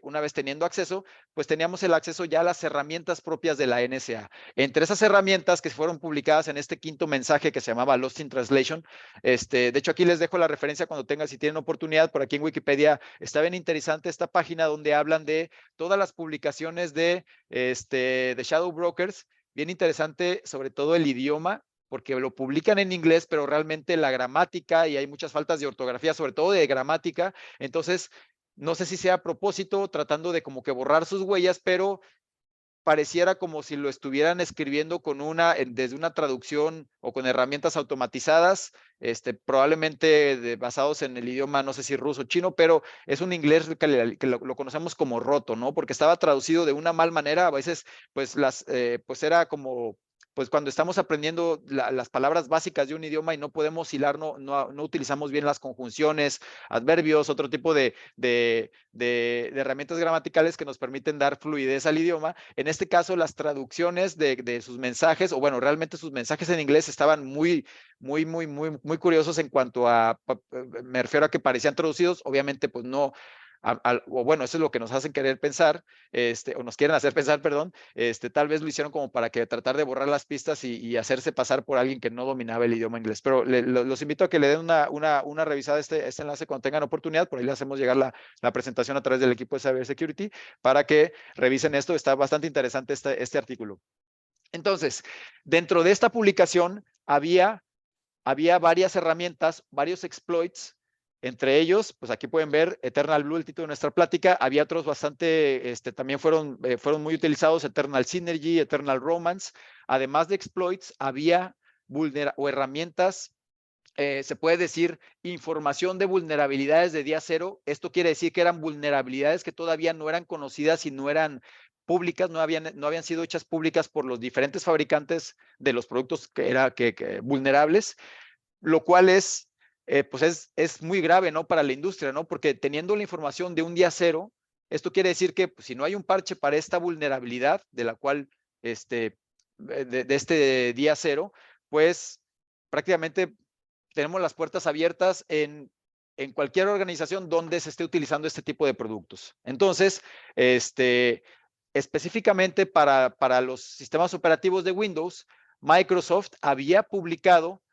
una vez teniendo acceso, pues teníamos el acceso ya a las herramientas propias de la NSA. Entre esas herramientas que fueron publicadas en este quinto mensaje que se llamaba Lost in Translation, de hecho aquí les dejo la referencia cuando tengan, si tienen oportunidad, por aquí en Wikipedia está bien interesante esta página donde hablan de todas las publicaciones de Shadow Brokers, bien interesante sobre todo el idioma, porque lo publican en inglés, pero realmente la gramática y hay muchas faltas de ortografía, sobre todo de gramática. Entonces, no sé si sea a propósito, tratando de como que borrar sus huellas, pero pareciera como si lo estuvieran escribiendo desde una traducción o con herramientas automatizadas, probablemente basados en el idioma, no sé si ruso o chino, pero es un inglés que lo conocemos como roto, ¿no? Porque estaba traducido de una mal manera, a veces, pues, pues era como pues cuando estamos aprendiendo las palabras básicas de un idioma y no podemos hilar, no utilizamos bien las conjunciones, adverbios, otro tipo de herramientas gramaticales que nos permiten dar fluidez al idioma. En este caso, las traducciones de sus mensajes, o bueno, realmente sus mensajes en inglés estaban muy curiosos en cuanto me refiero a que parecían traducidos, obviamente pues no, o bueno, eso es lo que nos hacen querer pensar, o nos quieren hacer pensar, perdón, tal vez lo hicieron como para que tratar de borrar las pistas y hacerse pasar por alguien que no dominaba el idioma inglés, pero los invito a que le den una revisada a este enlace cuando tengan oportunidad, por ahí le hacemos llegar la presentación a través del equipo de Cybersecurity para que revisen esto, está bastante interesante este artículo. Entonces, dentro de esta publicación había varias herramientas, varios exploits, entre ellos, pues aquí pueden ver Eternal Blue, el título de nuestra plática, había otros bastante, también fueron muy utilizados, Eternal Synergy, Eternal Romance, además de exploits, había herramientas se puede decir, información de vulnerabilidades de día cero. Esto quiere decir que eran vulnerabilidades que todavía no eran conocidas y no eran públicas, no habían sido hechas públicas por los diferentes fabricantes de los productos que vulnerables, lo cual pues es muy grave, ¿no? Para la industria, ¿no? Porque teniendo la información de un día cero, esto quiere decir que pues, si no hay un parche para esta vulnerabilidad de la cual, de este día cero, pues prácticamente tenemos las puertas abiertas en cualquier organización donde se esté utilizando este tipo de productos. Entonces, específicamente para los sistemas operativos de Windows, Microsoft había publicado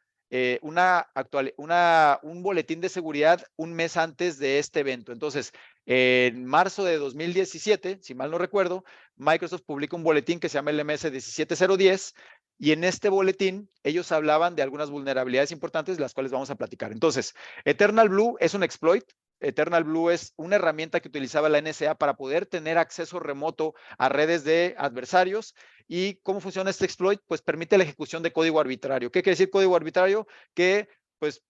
un boletín de seguridad un mes antes de este evento. Entonces, en marzo de 2017, si mal no recuerdo, Microsoft publica un boletín que se llama LMS 17010, y en este boletín ellos hablaban de algunas vulnerabilidades importantes, las cuales vamos a platicar. Entonces, Eternal Blue es un exploit. Eternal Blue es una herramienta que utilizaba la NSA para poder tener acceso remoto a redes de adversarios. ¿Y cómo funciona este exploit? Pues permite la ejecución de código arbitrario. ¿Qué quiere decir código arbitrario? Que pues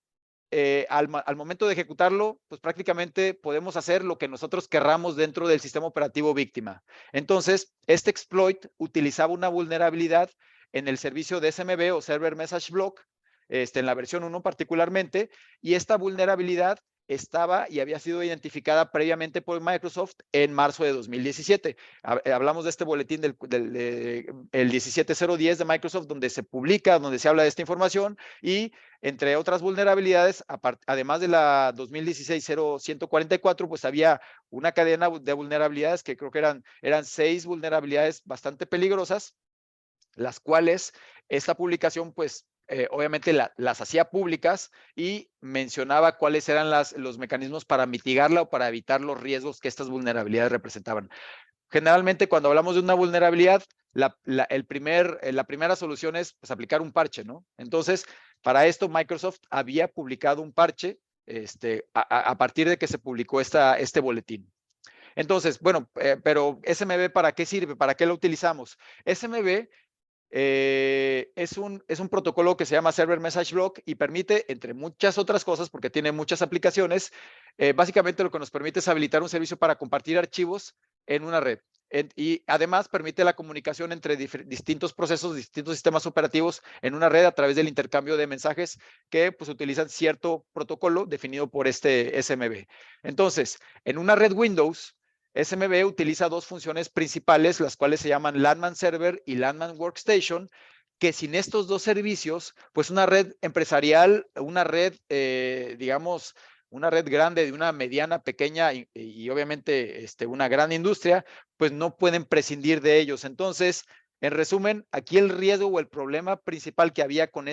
al momento de ejecutarlo, pues prácticamente podemos hacer lo que nosotros querramos dentro del sistema operativo víctima. Entonces, este exploit utilizaba una vulnerabilidad en el servicio de SMB o Server Message Block, en la versión 1 particularmente, y esta vulnerabilidad estaba y había sido identificada previamente por Microsoft en marzo de 2017. Hablamos de este boletín el 17010 de Microsoft, donde se publica, donde se habla de esta información, y entre otras vulnerabilidades, además de la 2016-0144, pues había una cadena de vulnerabilidades que creo que eran 6 vulnerabilidades bastante peligrosas, las cuales esta publicación pues obviamente las hacía públicas y mencionaba cuáles eran los mecanismos para mitigarla o para evitar los riesgos que estas vulnerabilidades representaban. Generalmente cuando hablamos de una vulnerabilidad, la primera solución es pues, aplicar un parche, ¿no? Entonces, para esto Microsoft había publicado un parche a partir de que se publicó este boletín. Entonces, bueno, pero SMB, ¿para qué sirve? ¿Para qué lo utilizamos? SMB es un protocolo que se llama Server Message Block y permite, entre muchas otras cosas, porque tiene muchas aplicaciones, básicamente lo que nos permite es habilitar un servicio para compartir archivos en una red. Y además permite la comunicación entre distintos procesos, distintos sistemas operativos en una red a través del intercambio de mensajes que pues, utilizan cierto protocolo definido por este SMB. Entonces, en una red Windows, SMB utiliza dos funciones principales, las cuales se llaman Landman Server y Landman Workstation, que sin estos dos servicios, pues una red empresarial, una red, digamos, una red grande de una mediana, pequeña y obviamente una gran industria, pues no pueden prescindir de ellos. Entonces, en resumen, aquí el riesgo o el problema principal que había con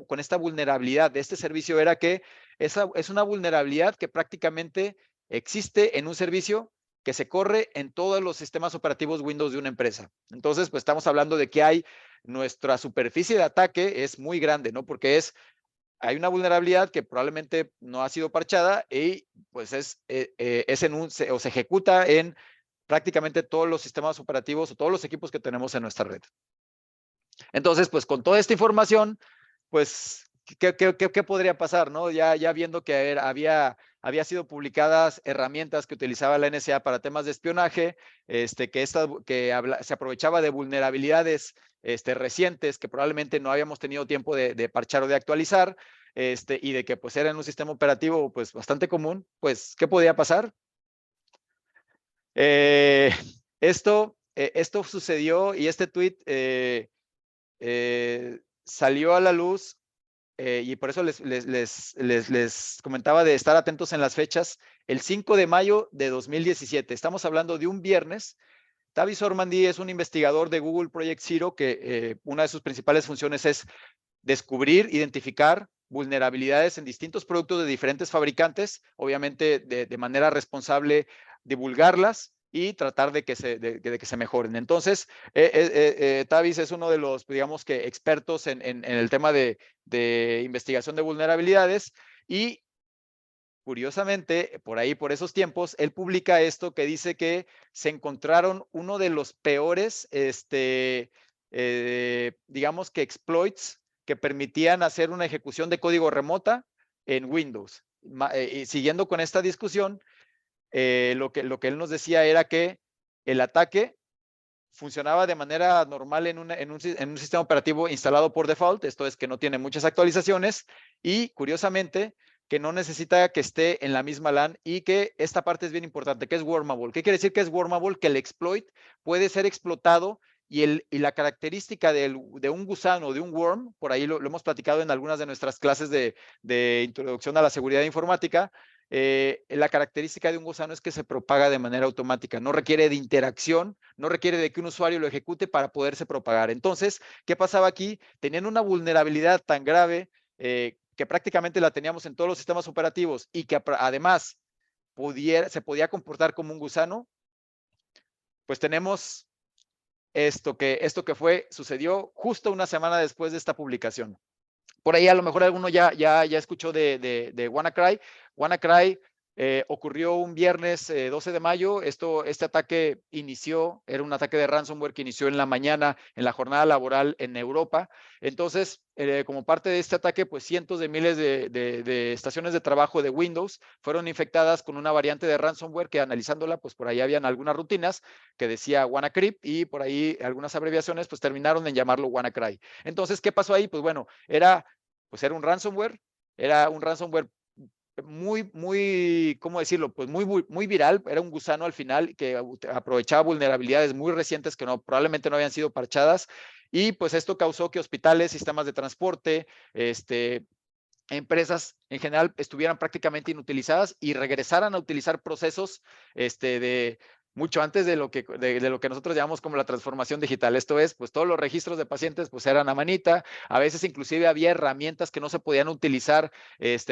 con esta vulnerabilidad de este servicio era que es una vulnerabilidad que prácticamente existe en un servicio que se corre en todos los sistemas operativos Windows de una empresa. Entonces, pues estamos hablando de que nuestra superficie de ataque es muy grande, ¿no? Porque hay una vulnerabilidad que probablemente no ha sido parchada y pues o se ejecuta en prácticamente todos los sistemas operativos o todos los equipos que tenemos en nuestra red. Entonces, pues con toda esta información, pues, ¿qué podría pasar, no? Ya viendo que había sido publicadas herramientas que utilizaba la NSA para temas de espionaje, se aprovechaba de vulnerabilidades recientes que probablemente no habíamos tenido tiempo de parchar o de actualizar, y de que pues era en un sistema operativo pues bastante común, pues, ¿qué podía pasar? Eh, esto sucedió y este tweet salió a la luz, y por eso les comentaba de estar atentos en las fechas, el 5 de mayo de 2017. Estamos hablando de un viernes. Tavis Ormandy es un investigador de Google Project Zero que una de sus principales funciones es descubrir, identificar vulnerabilidades en distintos productos de diferentes fabricantes, obviamente de manera responsable, divulgarlas y tratar de que se mejoren. Entonces, Tavis es uno de los, digamos que, expertos en el tema de investigación de vulnerabilidades y curiosamente, por ahí, por esos tiempos, él publica esto que dice que se encontraron uno de los peores, digamos que exploits que permitían hacer una ejecución de código remota en Windows. Y siguiendo con esta discusión, lo que él nos decía era que el ataque funcionaba de manera normal en un sistema operativo instalado por default, esto es que no tiene muchas actualizaciones y curiosamente que no necesita que esté en la misma LAN y que esta parte es bien importante, que es wormable. ¿Qué quiere decir que es wormable? Que el exploit puede ser explotado y la característica de un gusano, de un worm, por ahí lo hemos platicado en algunas de nuestras clases de introducción a la seguridad informática, la característica de un gusano es que se propaga de manera automática, no requiere de interacción, no requiere de que un usuario lo ejecute para poderse propagar. Entonces, ¿qué pasaba aquí? Tenían una vulnerabilidad tan grave que prácticamente la teníamos en todos los sistemas operativos y que además se podía comportar como un gusano, pues tenemos esto que sucedió justo una semana después de esta publicación. Por ahí a lo mejor alguno ya escuchó de WannaCry. WannaCry ocurrió un viernes 12 de mayo. Este ataque era un ataque de ransomware que inició en la mañana, en la jornada laboral en Europa. Entonces, como parte de este ataque, pues cientos de miles de estaciones de trabajo de Windows fueron infectadas con una variante de ransomware que analizándola, pues por ahí habían algunas rutinas que decía WannaCrypt y por ahí algunas abreviaciones, pues terminaron en llamarlo WannaCry. Entonces, ¿qué pasó ahí? Pues bueno, era un ransomware, muy, ¿cómo decirlo? Pues muy viral, era un gusano al final que aprovechaba vulnerabilidades muy recientes que probablemente no habían sido parchadas y pues esto causó que hospitales, sistemas de transporte, empresas en general estuvieran prácticamente inutilizadas y regresaran a utilizar procesos de mucho antes de lo que nosotros llamamos como la transformación digital. Esto es, pues todos los registros de pacientes pues eran a manita, a veces inclusive había herramientas que no se podían utilizar,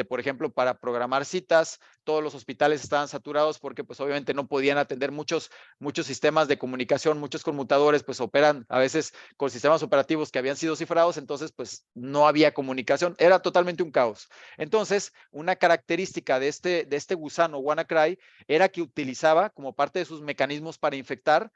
por ejemplo, para programar citas. Todos los hospitales estaban saturados porque pues obviamente no podían atender muchos sistemas de comunicación, muchos conmutadores pues operan a veces con sistemas operativos que habían sido cifrados, entonces pues no había comunicación, era totalmente un caos. Entonces, una característica de este gusano WannaCry era que utilizaba como parte de sus mecanismos para infectar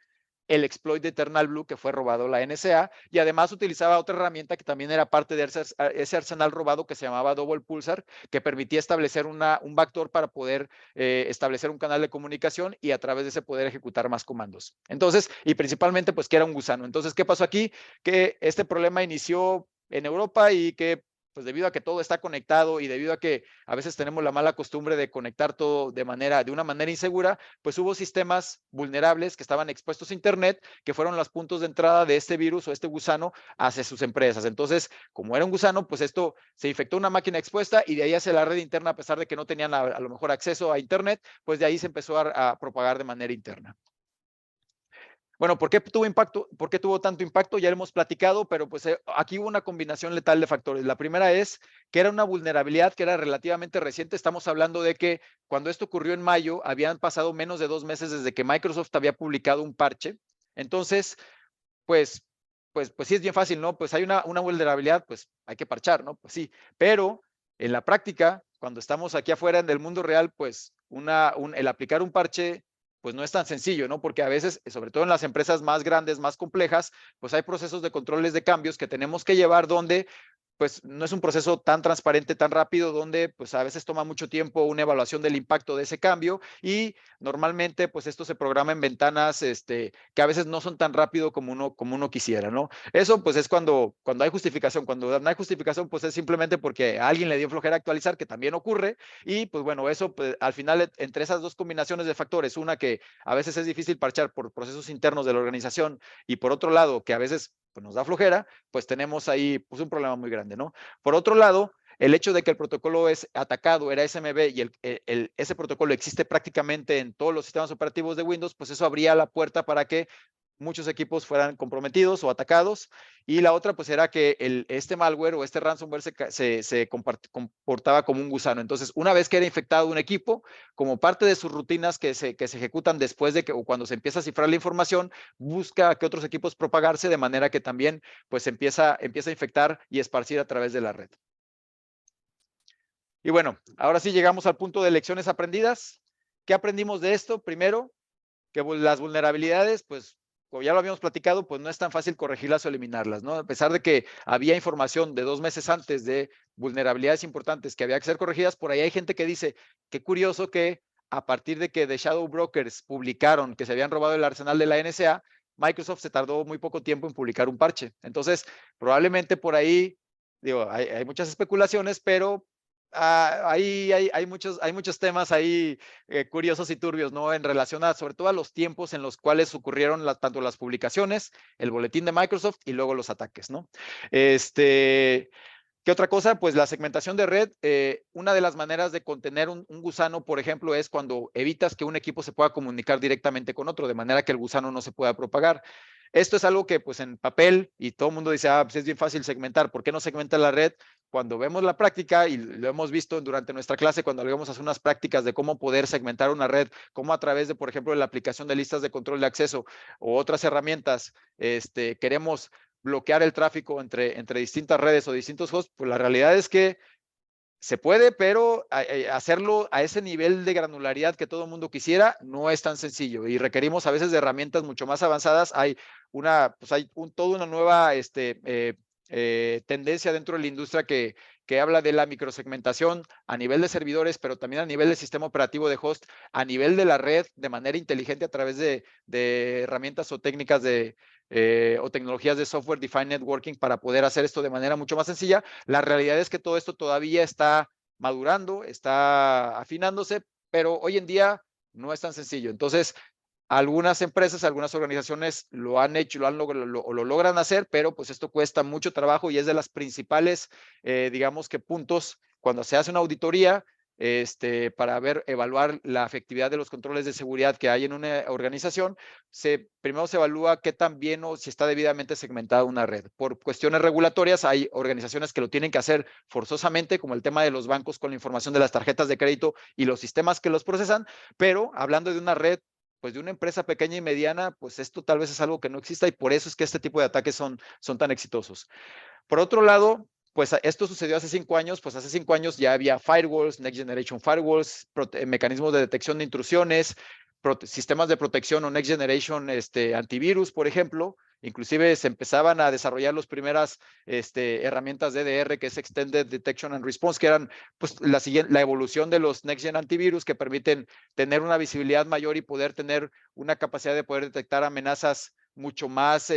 el exploit de Eternal Blue que fue robado la NSA y además utilizaba otra herramienta que también era parte de ese arsenal robado que se llamaba Double Pulsar, que permitía establecer un backdoor para poder establecer un canal de comunicación y a través de ese poder ejecutar más comandos. Entonces, y principalmente pues que era un gusano. Entonces, ¿qué pasó aquí? Que este problema inició en Europa y que pues debido a que todo está conectado y debido a que a veces tenemos la mala costumbre de conectar todo de una manera insegura, pues hubo sistemas vulnerables que estaban expuestos a Internet, que fueron los puntos de entrada de este virus o este gusano hacia sus empresas. Entonces, como era un gusano, pues esto se infectó una máquina expuesta y de ahí hacia la red interna, a pesar de que no tenían a lo mejor acceso a Internet, pues de ahí se empezó a propagar de manera interna. Bueno, ¿por qué tuvo impacto? ¿Por qué tuvo tanto impacto? Ya lo hemos platicado, pero pues aquí hubo una combinación letal de factores. La primera es que era una vulnerabilidad que era relativamente reciente. Estamos hablando de que cuando esto ocurrió en mayo, habían pasado menos de 2 meses desde que Microsoft había publicado un parche. Entonces, pues sí es bien fácil, ¿no? Pues hay una vulnerabilidad, pues hay que parchar, ¿no? Pues sí, pero en la práctica, cuando estamos aquí afuera en el mundo real, pues el aplicar un parche pues no es tan sencillo, ¿no? Porque a veces, sobre todo en las empresas más grandes, más complejas, pues hay procesos de controles de cambios que tenemos que llevar donde pues no es un proceso tan transparente, tan rápido, donde pues a veces toma mucho tiempo una evaluación del impacto de ese cambio y normalmente pues esto se programa en ventanas que a veces no son tan rápido como uno quisiera, ¿no? Eso pues es cuando hay justificación, cuando no hay justificación pues es simplemente porque a alguien le dio flojera actualizar, que también ocurre y pues bueno, eso pues, al final entre esas dos combinaciones de factores, una que a veces es difícil parchar por procesos internos de la organización y por otro lado que a veces pues, nos da flojera, pues tenemos ahí pues, un problema muy grande, ¿no? Por otro lado, el hecho de que el protocolo es atacado era SMB y ese protocolo existe prácticamente en todos los sistemas operativos de Windows, pues eso abría la puerta para que muchos equipos fueran comprometidos o atacados. Y la otra, pues, era que este malware o este ransomware se comportaba como un gusano. Entonces, una vez que era infectado un equipo, como parte de sus rutinas que se ejecutan después de que o cuando se empieza a cifrar la información, busca que otros equipos propagarse de manera que también, pues, empieza a infectar y esparcir a través de la red. Y bueno, ahora sí llegamos al punto de lecciones aprendidas. ¿Qué aprendimos de esto? Primero, que las vulnerabilidades, pues, como ya lo habíamos platicado, pues no es tan fácil corregirlas o eliminarlas, ¿no? A pesar de que había información de 2 meses antes de vulnerabilidades importantes que había que ser corregidas, por ahí hay gente que dice, qué curioso que a partir de que The Shadow Brokers publicaron que se habían robado el arsenal de la NSA, Microsoft se tardó muy poco tiempo en publicar un parche. Entonces, probablemente por ahí, digo, hay muchas especulaciones, pero ahí hay muchos temas ahí curiosos y turbios, ¿no? En relación a, sobre todo a los tiempos en los cuales ocurrieron tanto las publicaciones, el boletín de Microsoft y luego los ataques, ¿no? ¿Qué otra cosa? Pues la segmentación de red, una de las maneras de contener un gusano, por ejemplo, es cuando evitas que un equipo se pueda comunicar directamente con otro, de manera que el gusano no se pueda propagar. Esto es algo que pues en papel, y todo el mundo dice, pues es bien fácil segmentar, ¿por qué no segmenta la red? Cuando vemos la práctica, y lo hemos visto durante nuestra clase, cuando le vamos a hacer unas prácticas de cómo poder segmentar una red, cómo a través de, por ejemplo, la aplicación de listas de control de acceso o otras herramientas, queremos bloquear el tráfico entre distintas redes o distintos hosts, pues la realidad es que se puede, pero hacerlo a ese nivel de granularidad que todo el mundo quisiera no es tan sencillo y requerimos a veces de herramientas mucho más avanzadas. Hay toda una nueva tendencia dentro de la industria que habla de la microsegmentación a nivel de servidores, pero también a nivel del sistema operativo de host, a nivel de la red, de manera inteligente a través de herramientas o técnicas o tecnologías de software defined networking para poder hacer esto de manera mucho más sencilla. La realidad es que todo esto todavía está madurando, está afinándose, pero hoy en día no es tan sencillo. Entonces, algunas empresas, algunas organizaciones lo han hecho, lo logran hacer, pero pues esto cuesta mucho trabajo y es de las principales, digamos que puntos cuando se hace una auditoría, para evaluar la efectividad de los controles de seguridad que hay en una organización, primero se evalúa qué tan bien o si está debidamente segmentada una red. Por cuestiones regulatorias hay organizaciones que lo tienen que hacer forzosamente, como el tema de los bancos con la información de las tarjetas de crédito y los sistemas que los procesan, pero hablando de una red pues de una empresa pequeña y mediana, pues esto tal vez es algo que no exista y por eso es que este tipo de ataques son tan exitosos. Por otro lado, pues esto sucedió hace 5 años, pues hace 5 años ya había firewalls, Next Generation Firewalls, mecanismos de detección de intrusiones, sistemas de protección o Next Generation antivirus, por ejemplo. Inclusive se empezaban a desarrollar las primeras herramientas de EDR, que es Extended Detection and Response, que eran pues la evolución de los Next Gen antivirus que permiten tener una visibilidad mayor y poder tener una capacidad de poder detectar amenazas mucho más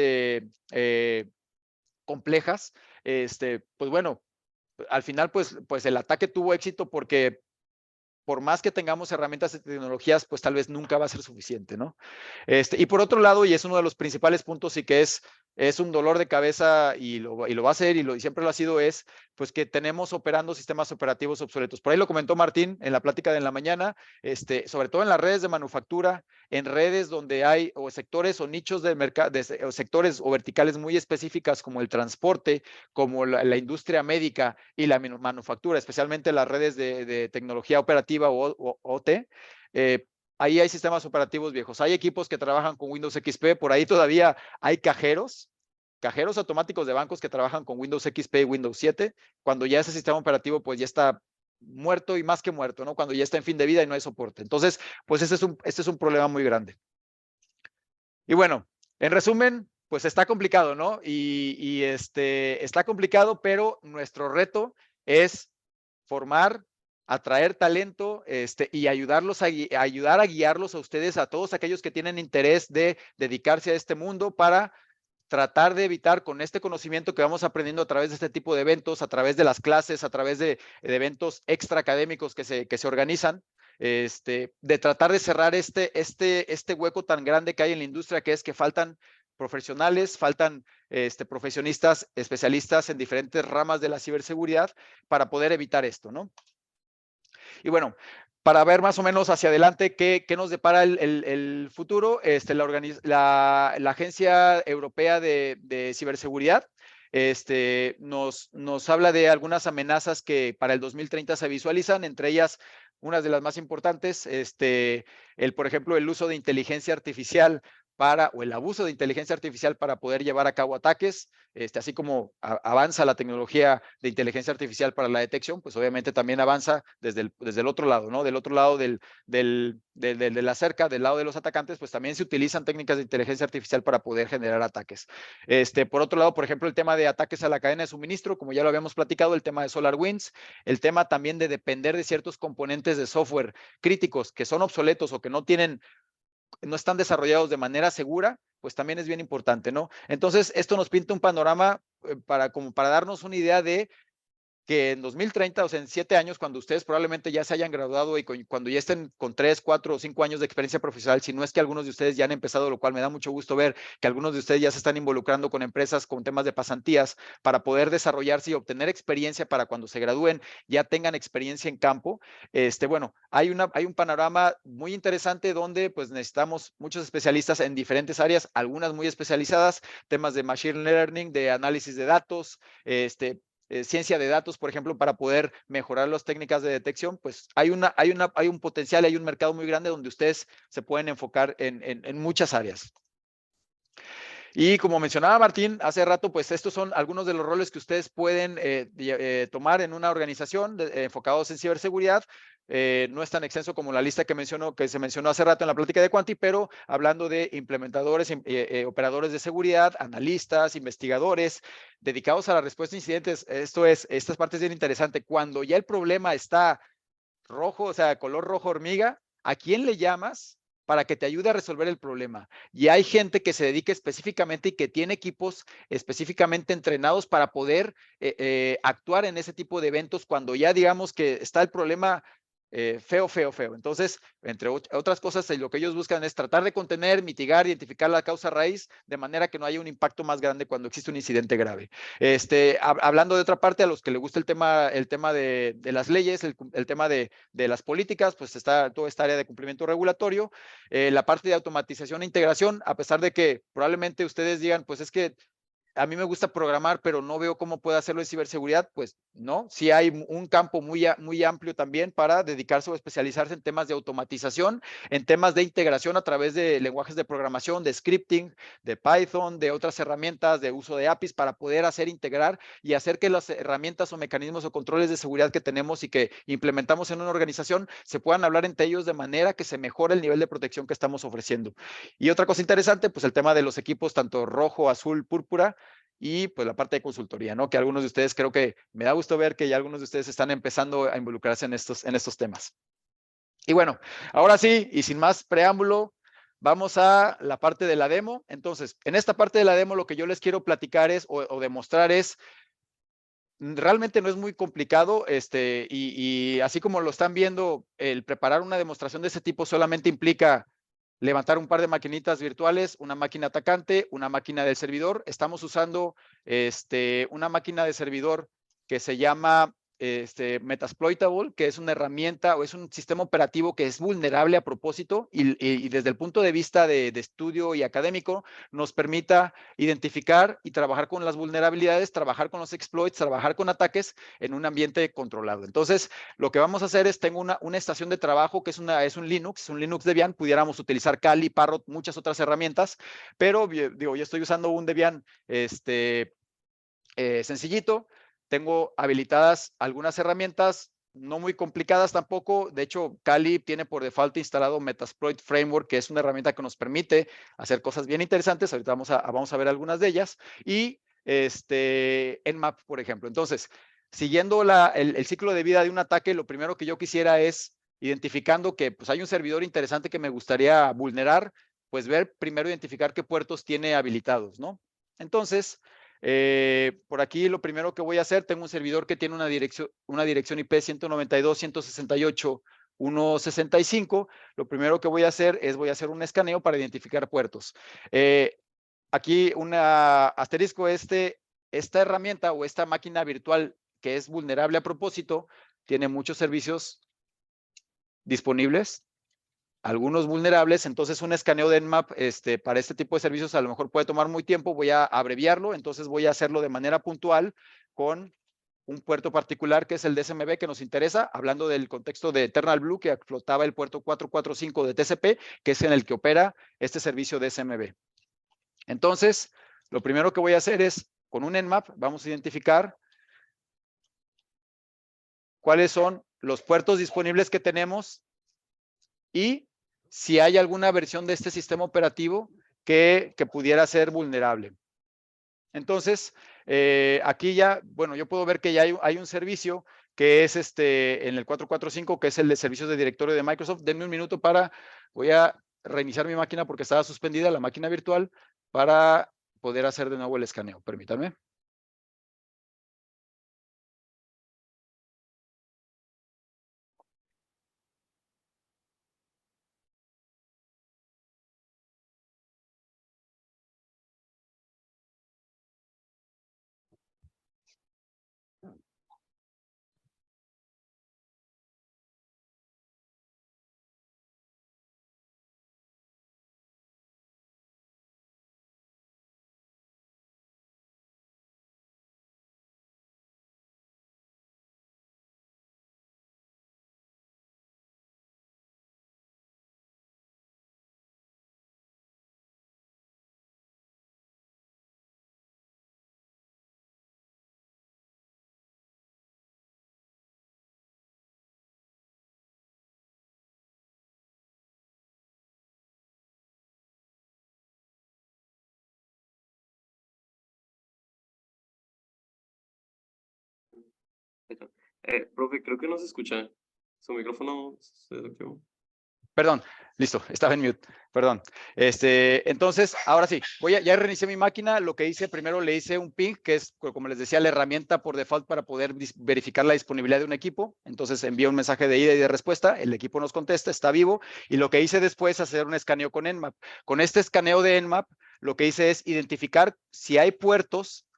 complejas. Pues bueno, al final pues el ataque tuvo éxito porque por más que tengamos herramientas y tecnologías, pues tal vez nunca va a ser suficiente, ¿no? Y por otro lado, y es uno de los principales puntos y que es un dolor de cabeza y lo va a ser y siempre lo ha sido, es pues que tenemos operando sistemas operativos obsoletos. Por ahí lo comentó Martín en la plática de la mañana, sobre todo en las redes de manufactura, en redes donde hay o sectores o nichos del mercado, o sectores o verticales muy específicas como el transporte, como la industria médica y la manufactura, especialmente las redes de tecnología operativa o OT, ahí hay sistemas operativos viejos. Hay equipos que trabajan con Windows XP, por ahí todavía hay cajeros automáticos de bancos que trabajan con Windows XP y Windows 7, cuando ya ese sistema operativo pues ya está muerto y más que muerto, ¿no? Cuando ya está en fin de vida y no hay soporte. Entonces, pues este es un problema muy grande. Y bueno, en resumen, pues está complicado, ¿no? Está complicado, pero nuestro reto es formar, atraer talento y ayudarlos ayudar a guiarlos a ustedes, a todos aquellos que tienen interés de dedicarse a este mundo para tratar de evitar con este conocimiento que vamos aprendiendo a través de este tipo de eventos, a través de las clases, a través de eventos extra académicos que se organizan, de tratar de cerrar este hueco tan grande que hay en la industria, que es que faltan profesionales, faltan profesionistas, especialistas en diferentes ramas de la ciberseguridad para poder evitar esto, ¿no? Y bueno, para ver más o menos hacia adelante qué nos depara el futuro, la Agencia Europea de Ciberseguridad nos habla de algunas amenazas que para el 2030 se visualizan, entre ellas unas de las más importantes, por ejemplo, el uso de inteligencia artificial o el abuso de inteligencia artificial para poder llevar a cabo ataques, así como avanza la tecnología de inteligencia artificial para la detección, pues obviamente también avanza desde el otro lado, ¿no? Del otro lado de la cerca, del lado de los atacantes, pues también se utilizan técnicas de inteligencia artificial para poder generar ataques. Por otro lado, por ejemplo, el tema de ataques a la cadena de suministro, como ya lo habíamos platicado, el tema de SolarWinds, el tema también de depender de ciertos componentes de software críticos que son obsoletos o que no están desarrollados de manera segura, pues también es bien importante, ¿no? Entonces, esto nos pinta un panorama como para darnos una idea de que en 2030, o sea, en 7 años, cuando ustedes probablemente ya se hayan graduado y cuando ya estén con 3, 4 o 5 años de experiencia profesional, si no es que algunos de ustedes ya han empezado, lo cual me da mucho gusto ver que algunos de ustedes ya se están involucrando con empresas con temas de pasantías para poder desarrollarse y obtener experiencia para cuando se gradúen ya tengan experiencia en campo. Bueno, hay un panorama muy interesante donde pues necesitamos muchos especialistas en diferentes áreas, algunas muy especializadas, temas de machine learning, de análisis de datos, ciencia de datos, por ejemplo, para poder mejorar las técnicas de detección, pues hay un potencial, hay un mercado muy grande donde ustedes se pueden enfocar en muchas áreas. Y como mencionaba Martín hace rato, pues estos son algunos de los roles que ustedes pueden tomar en una organización enfocados en ciberseguridad. No es tan extenso como la lista que se mencionó hace rato en la plática de Quanti, pero hablando de implementadores, operadores de seguridad, analistas, investigadores, dedicados a la respuesta a incidentes. Esta parte es bien interesante. Cuando ya el problema está rojo, o sea, color rojo hormiga, ¿a quién le llamas para que te ayude a resolver el problema? Y hay gente que se dedica específicamente y que tiene equipos específicamente entrenados para poder actuar en ese tipo de eventos cuando ya digamos que está el problema feo. Entonces, entre otras cosas, lo que ellos buscan es tratar de contener, mitigar, identificar la causa raíz de manera que no haya un impacto más grande cuando existe un incidente grave. Hablando de otra parte, a los que les gusta el tema de las leyes, el tema de las políticas, pues está toda esta área de cumplimiento regulatorio, la parte de automatización e integración, a pesar de que probablemente ustedes digan, pues es que a mí me gusta programar, pero no veo cómo puedo hacerlo en ciberseguridad, pues no, sí hay un campo muy amplio también para dedicarse o especializarse en temas de automatización, en temas de integración a través de lenguajes de programación, de scripting, de Python, de otras herramientas de uso de APIs para poder integrar y hacer que las herramientas o mecanismos o controles de seguridad que tenemos y que implementamos en una organización se puedan hablar entre ellos de manera que se mejore el nivel de protección que estamos ofreciendo. Y otra cosa interesante, pues el tema de los equipos tanto rojo, azul, púrpura, y pues la parte de consultoría, ¿no? Que algunos de ustedes creo que me da gusto ver que ya algunos de ustedes están empezando a involucrarse en estos temas. Y bueno, ahora sí, y sin más preámbulo, vamos a la parte de la demo. Entonces, en esta parte de la demo lo que yo les quiero platicar o demostrar es, realmente no es muy complicado, y así como lo están viendo, el preparar una demostración de ese tipo solamente implica levantar un par de maquinitas virtuales, una máquina atacante, una máquina del servidor. Estamos usando una máquina de servidor que se llama Metasploitable, que es una herramienta o es un sistema operativo que es vulnerable a propósito y desde el punto de vista de estudio y académico nos permita identificar y trabajar con las vulnerabilidades, trabajar con los exploits, trabajar con ataques en un ambiente controlado. Entonces, lo que vamos a hacer es, tengo una estación de trabajo que es un Linux Debian, pudiéramos utilizar Kali, Parrot, muchas otras herramientas, pero digo, yo estoy usando un Debian sencillito, tengo habilitadas algunas herramientas, no muy complicadas tampoco. De hecho, Kali tiene por default instalado Metasploit Framework, que es una herramienta que nos permite hacer cosas bien interesantes. Ahorita vamos a ver algunas de ellas. Y Nmap, por ejemplo. Entonces, siguiendo el ciclo de vida de un ataque, lo primero que yo quisiera es, identificando que pues, hay un servidor interesante que me gustaría vulnerar, pues ver, primero identificar qué puertos tiene habilitados, ¿no? Entonces, por aquí lo primero que voy a hacer, tengo un servidor que tiene una dirección IP 192.168.165. Lo primero que voy a hacer es un escaneo para identificar puertos. Aquí un asterisco, esta herramienta o esta máquina virtual que es vulnerable a propósito, tiene muchos servicios disponibles, algunos vulnerables. Entonces un escaneo de Nmap para este tipo de servicios a lo mejor puede tomar muy tiempo. Voy a abreviarlo, entonces voy a hacerlo de manera puntual con un puerto particular que es el DSMB que nos interesa, hablando del contexto de Eternal Blue que explotaba el puerto 445 de TCP, que es en el que opera este servicio DSMB. Entonces, lo primero que voy a hacer es, con un Nmap, vamos a identificar cuáles son los puertos disponibles que tenemos y si hay alguna versión de este sistema operativo que pudiera ser vulnerable. Entonces, aquí ya, bueno, yo puedo ver que ya hay un servicio que es en el 445, que es el de servicios de directorio de Microsoft. Denme un minuto voy a reiniciar mi máquina porque estaba suspendida la máquina virtual para poder hacer de nuevo el escaneo. Permítanme. Profe, creo que no se escucha. Su micrófono se desactivó. Perdón, listo, estaba en mute, perdón. Entonces, ahora sí, ya reinicié mi máquina. Lo que hice, primero le hice un ping, que es, como les decía, la herramienta por default para poder verificar la disponibilidad de un equipo. Entonces, envío un mensaje de ida y de respuesta, el equipo nos contesta, está vivo, y lo que hice después es hacer un escaneo con Nmap. Con este escaneo de Nmap, lo que hice es identificar si hay puertos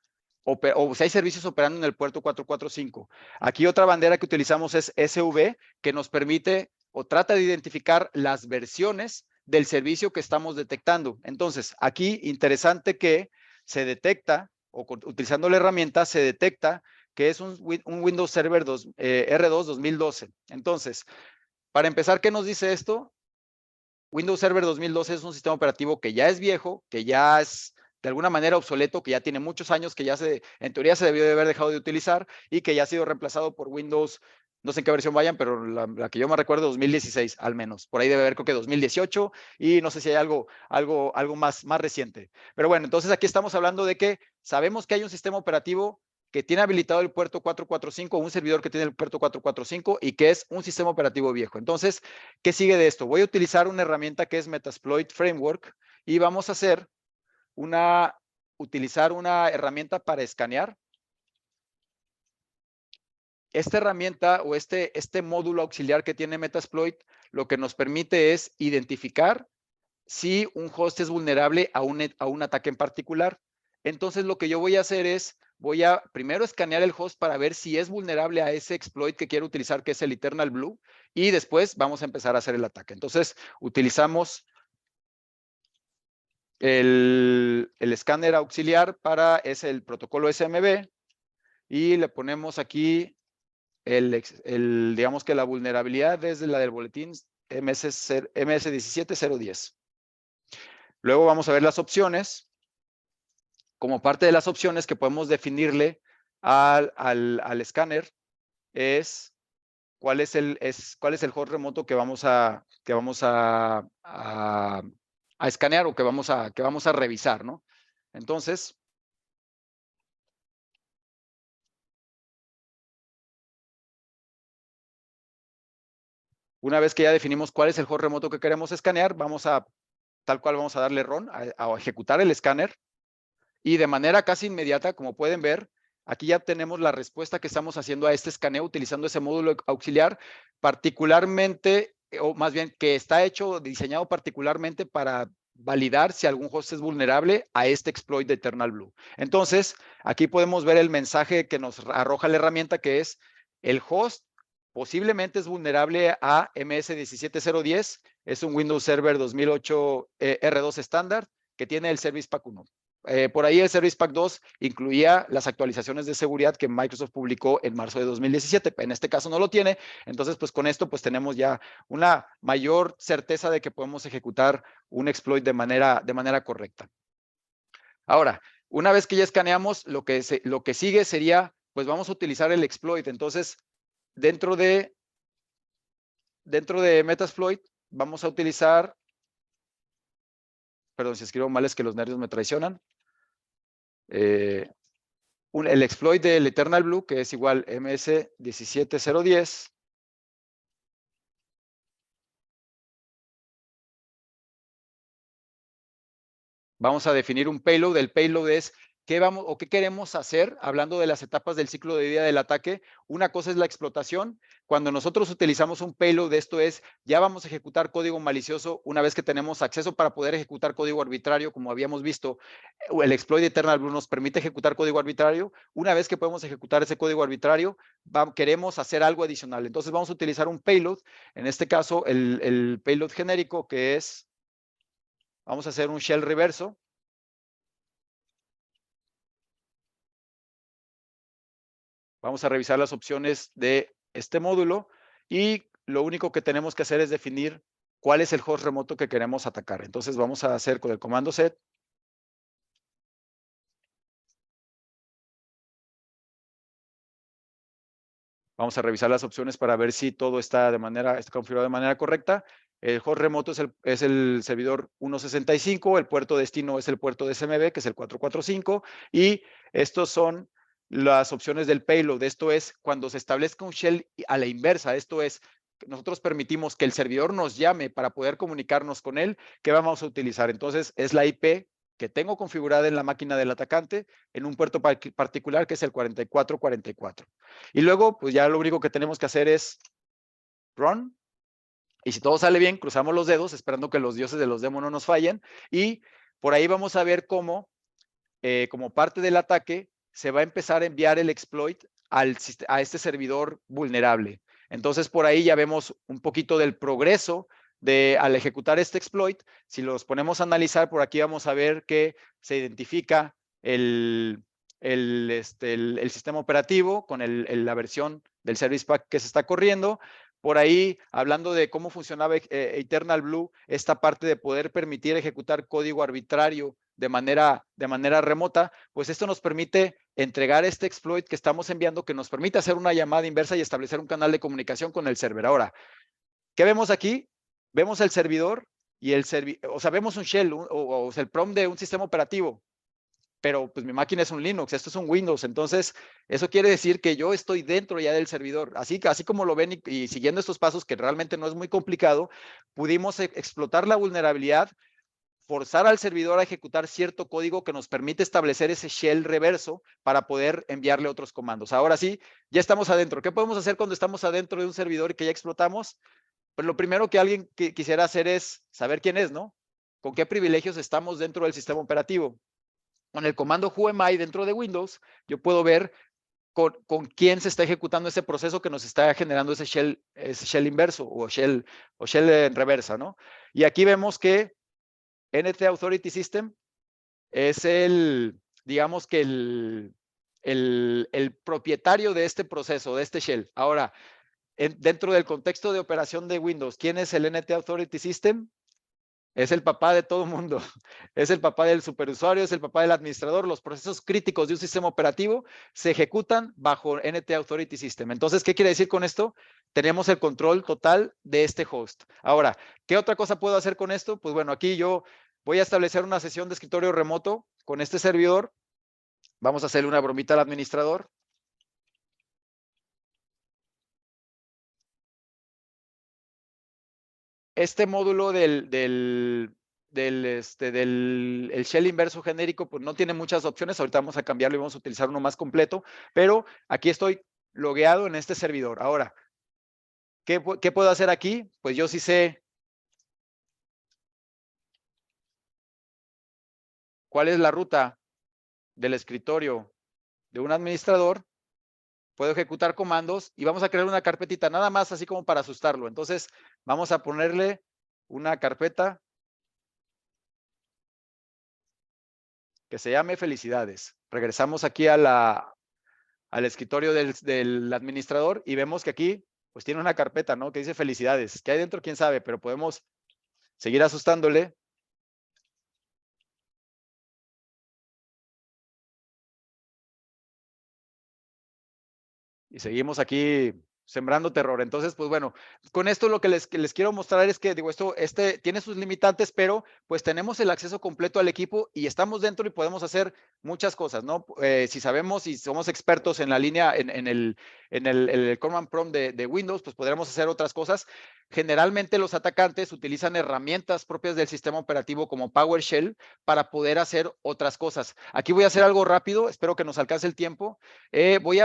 o si hay servicios operando en el puerto 445. Aquí otra bandera que utilizamos es SV, que nos permite o trata de identificar las versiones del servicio que estamos detectando. Entonces, aquí interesante que se detecta, o utilizando la herramienta, se detecta que es un Windows Server R2 2012. Entonces, para empezar, ¿qué nos dice esto? Windows Server 2012 es un sistema operativo que ya es viejo, que ya es de alguna manera obsoleto, que ya tiene muchos años, que ya en teoría se debió de haber dejado de utilizar y que ya ha sido reemplazado por Windows, no sé en qué versión vayan, pero la que yo me recuerdo, 2016 al menos. Por ahí debe haber, creo que 2018 y no sé si hay algo más reciente. Pero bueno, entonces aquí estamos hablando de que sabemos que hay un sistema operativo que tiene habilitado el puerto 445, un servidor que tiene el puerto 445 y que es un sistema operativo viejo. Entonces, ¿qué sigue de esto? Voy a utilizar una herramienta que es Metasploit Framework y vamos a utilizar una herramienta para escanear. Esta herramienta o este módulo auxiliar que tiene Metasploit lo que nos permite es identificar si un host es vulnerable a un ataque en particular. Entonces, lo que yo voy a hacer es, voy a primero escanear el host para ver si es vulnerable a ese exploit que quiero utilizar, que es el Eternal Blue, y después vamos a empezar a hacer el ataque. Entonces, utilizamos el escáner auxiliar es el protocolo SMB, y le ponemos aquí digamos que la vulnerabilidad es la del boletín MS17010. Luego vamos a ver las opciones. Como parte de las opciones que podemos definirle al escáner es cuál es el host remoto que vamos a escanear o que vamos a revisar, ¿no? Entonces, una vez que ya definimos cuál es el host remoto que queremos escanear, tal cual vamos a darle run, a ejecutar el escáner, y de manera casi inmediata, como pueden ver, aquí ya tenemos la respuesta que estamos haciendo a este escaneo utilizando ese módulo auxiliar, particularmente, o más bien que está diseñado particularmente para validar si algún host es vulnerable a este exploit de Eternal Blue. Entonces, aquí podemos ver el mensaje que nos arroja la herramienta, que es el host posiblemente es vulnerable a MS17010, es un Windows Server 2008 R2 estándar que tiene el Service Pack 1. Por ahí el Service Pack 2 incluía las actualizaciones de seguridad que Microsoft publicó en marzo de 2017. En este caso no lo tiene. Entonces, pues con esto pues tenemos ya una mayor certeza de que podemos ejecutar un exploit de manera correcta. Ahora, una vez que ya escaneamos, lo que sigue sería, pues vamos a utilizar el exploit. Entonces, dentro de Metasploit vamos a utilizar, perdón, si escribo mal es que los nervios me traicionan, el exploit del Eternal Blue, que es igual MS17010. Vamos a definir un payload. El payload es qué vamos o qué queremos hacer, hablando de las etapas del ciclo de vida del ataque. Una cosa es la explotación. Cuando nosotros utilizamos un payload, esto es, ya vamos a ejecutar código malicioso una vez que tenemos acceso para poder ejecutar código arbitrario, como habíamos visto. El exploit de Eternal Blue nos permite ejecutar código arbitrario. Una vez que podemos ejecutar ese código arbitrario, queremos hacer algo adicional. Entonces vamos a utilizar un payload. En este caso, el payload genérico, que es, vamos a hacer un shell reverso. Vamos a revisar las opciones de este módulo y lo único que tenemos que hacer es definir cuál es el host remoto que queremos atacar. Entonces vamos a hacer con el comando set. Vamos a revisar las opciones para ver si todo está configurado de manera correcta. El host remoto es el servidor 165, el puerto destino es el puerto de SMB, que es el 445, y estos son las opciones del payload. Esto es cuando se establezca un shell a la inversa. Esto es, nosotros permitimos que el servidor nos llame para poder comunicarnos con él. ¿Qué vamos a utilizar? Entonces, es la IP que tengo configurada en la máquina del atacante en un puerto particular que es el 4444. Y luego, pues ya lo único que tenemos que hacer es run. Y si todo sale bien, cruzamos los dedos esperando que los dioses de los demos no nos fallen. Y por ahí vamos a ver cómo, como parte del ataque, se va a empezar a enviar el exploit a este servidor vulnerable. Entonces, por ahí ya vemos un poquito del progreso al ejecutar este exploit. Si los ponemos a analizar, por aquí vamos a ver que se identifica el sistema operativo con la versión del Service Pack que se está corriendo. Por ahí, hablando de cómo funcionaba Eternal Blue, esta parte de poder permitir ejecutar código arbitrario de manera remota, pues esto nos permite entregar este exploit que estamos enviando, que nos permite hacer una llamada inversa y establecer un canal de comunicación con el server. Ahora, ¿qué vemos aquí? Vemos el servidor y vemos un shell o el prompt de un sistema operativo, pero pues mi máquina es un Linux, esto es un Windows, entonces eso quiere decir que yo estoy dentro ya del servidor. Así como lo ven y siguiendo estos pasos, que realmente no es muy complicado, pudimos explotar la vulnerabilidad, forzar al servidor a ejecutar cierto código que nos permite establecer ese shell reverso para poder enviarle otros comandos. Ahora sí, ya estamos adentro. ¿Qué podemos hacer cuando estamos adentro de un servidor y que ya explotamos? Pues lo primero que alguien quisiera hacer es saber quién es, ¿no? ¿Con qué privilegios estamos dentro del sistema operativo? Con el comando whoami dentro de Windows, yo puedo ver con quién se está ejecutando ese proceso que nos está generando ese shell inverso o shell en reversa, ¿no? Y aquí vemos que NT Authority System es digamos que el propietario de este proceso, de este shell. Ahora, dentro del contexto de operación de Windows, ¿quién es el NT Authority System? Es el papá de todo mundo, es el papá del superusuario, es el papá del administrador. Los procesos críticos de un sistema operativo se ejecutan bajo NT Authority System. Entonces, ¿qué quiere decir con esto? Tenemos el control total de este host. Ahora, ¿qué otra cosa puedo hacer con esto? Pues bueno, aquí yo voy a establecer una sesión de escritorio remoto con este servidor. Vamos a hacerle una bromita al administrador. Este módulo del shell inverso genérico, pues no tiene muchas opciones. Ahorita vamos a cambiarlo y vamos a utilizar uno más completo, pero aquí estoy logueado en este servidor. Ahora, ¿qué puedo hacer aquí? Pues yo sí sé cuál es la ruta del escritorio de un administrador. Puedo ejecutar comandos y vamos a crear una carpetita, nada más así como para asustarlo. Entonces, vamos a ponerle una carpeta que se llame felicidades. Regresamos aquí al escritorio del administrador y vemos que aquí pues tiene una carpeta, ¿no? Que dice felicidades. ¿Qué hay dentro? ¿Quién sabe? Pero podemos seguir asustándole. Y seguimos aquí sembrando terror. Entonces, pues bueno, con esto lo que les quiero mostrar es que, digo, este tiene sus limitantes, pero pues tenemos el acceso completo al equipo y estamos dentro y podemos hacer muchas cosas, ¿no? Si sabemos y somos expertos en la línea, en el command prompt de Windows, pues podremos hacer otras cosas. Generalmente los atacantes utilizan herramientas propias del sistema operativo como PowerShell para poder hacer otras cosas. Aquí voy a hacer algo rápido, espero que nos alcance el tiempo. Voy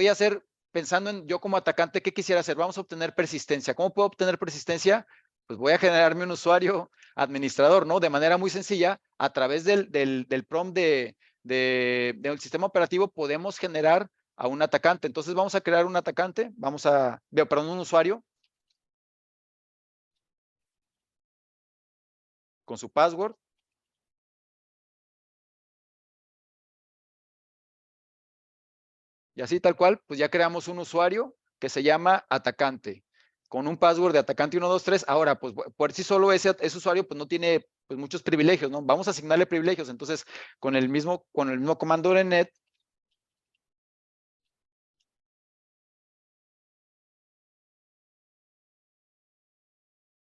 a hacer, pensando en yo como atacante, ¿qué quisiera hacer? Vamos a obtener persistencia. ¿Cómo puedo obtener persistencia? Pues voy a generarme un usuario administrador, ¿no? De manera muy sencilla, a través del prompt del sistema operativo podemos generar a un atacante. Entonces vamos a crear un atacante, perdón, un usuario con su password. Y así tal cual, pues ya creamos un usuario que se llama atacante, con un password de atacante 123. Ahora, pues por sí solo ese usuario pues no tiene pues muchos privilegios, ¿no? Vamos a asignarle privilegios. Entonces, con el mismo comando de net,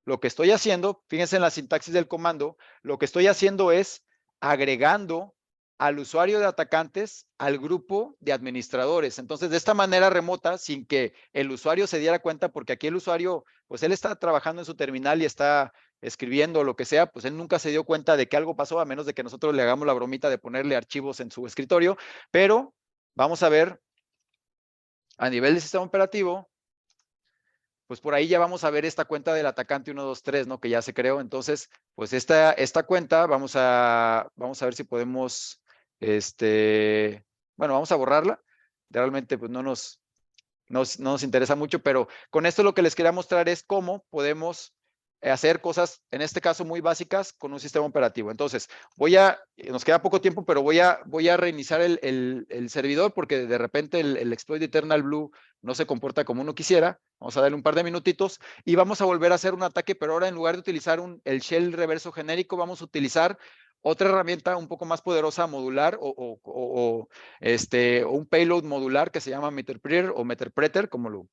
lo que estoy haciendo, fíjense en la sintaxis del comando, lo que estoy haciendo es agregando al usuario de atacantes al grupo de administradores. Entonces, de esta manera remota, sin que el usuario se diera cuenta, porque aquí el usuario, pues él está trabajando en su terminal y está escribiendo o lo que sea, pues él nunca se dio cuenta de que algo pasó, a menos de que nosotros le hagamos la bromita de ponerle archivos en su escritorio. Pero vamos a ver a nivel de sistema operativo, pues por ahí ya vamos a ver esta cuenta del atacante 123, ¿no? Que ya se creó. Entonces, pues esta cuenta, vamos a ver si podemos, bueno, vamos a borrarla. Realmente, pues no nos interesa mucho, pero con esto lo que les quería mostrar es cómo podemos hacer cosas, en este caso muy básicas, con un sistema operativo. Entonces, nos queda poco tiempo, pero voy a reiniciar el servidor porque de repente el exploit de Eternal Blue no se comporta como uno quisiera. Vamos a darle un par de minutitos y vamos a volver a hacer un ataque, pero ahora en lugar de utilizar el shell reverso genérico, vamos a utilizar otra herramienta un poco más poderosa, modular, o un payload modular que se llama Meterpreter o Meterpreter, como lo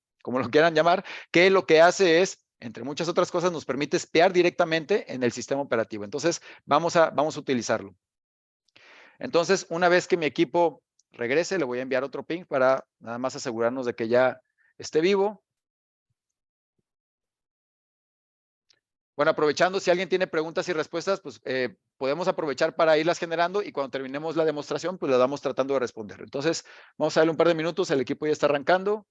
quieran llamar, que lo que hace es, entre muchas otras cosas, nos permite espiar directamente en el sistema operativo. Entonces, vamos a utilizarlo. Entonces, una vez que mi equipo regrese, le voy a enviar otro ping para nada más asegurarnos de que ya esté vivo. Bueno, aprovechando, si alguien tiene preguntas y respuestas, pues podemos aprovechar para irlas generando y cuando terminemos la demostración, pues la vamos tratando de responder. Entonces, vamos a darle un par de minutos, el equipo ya está arrancando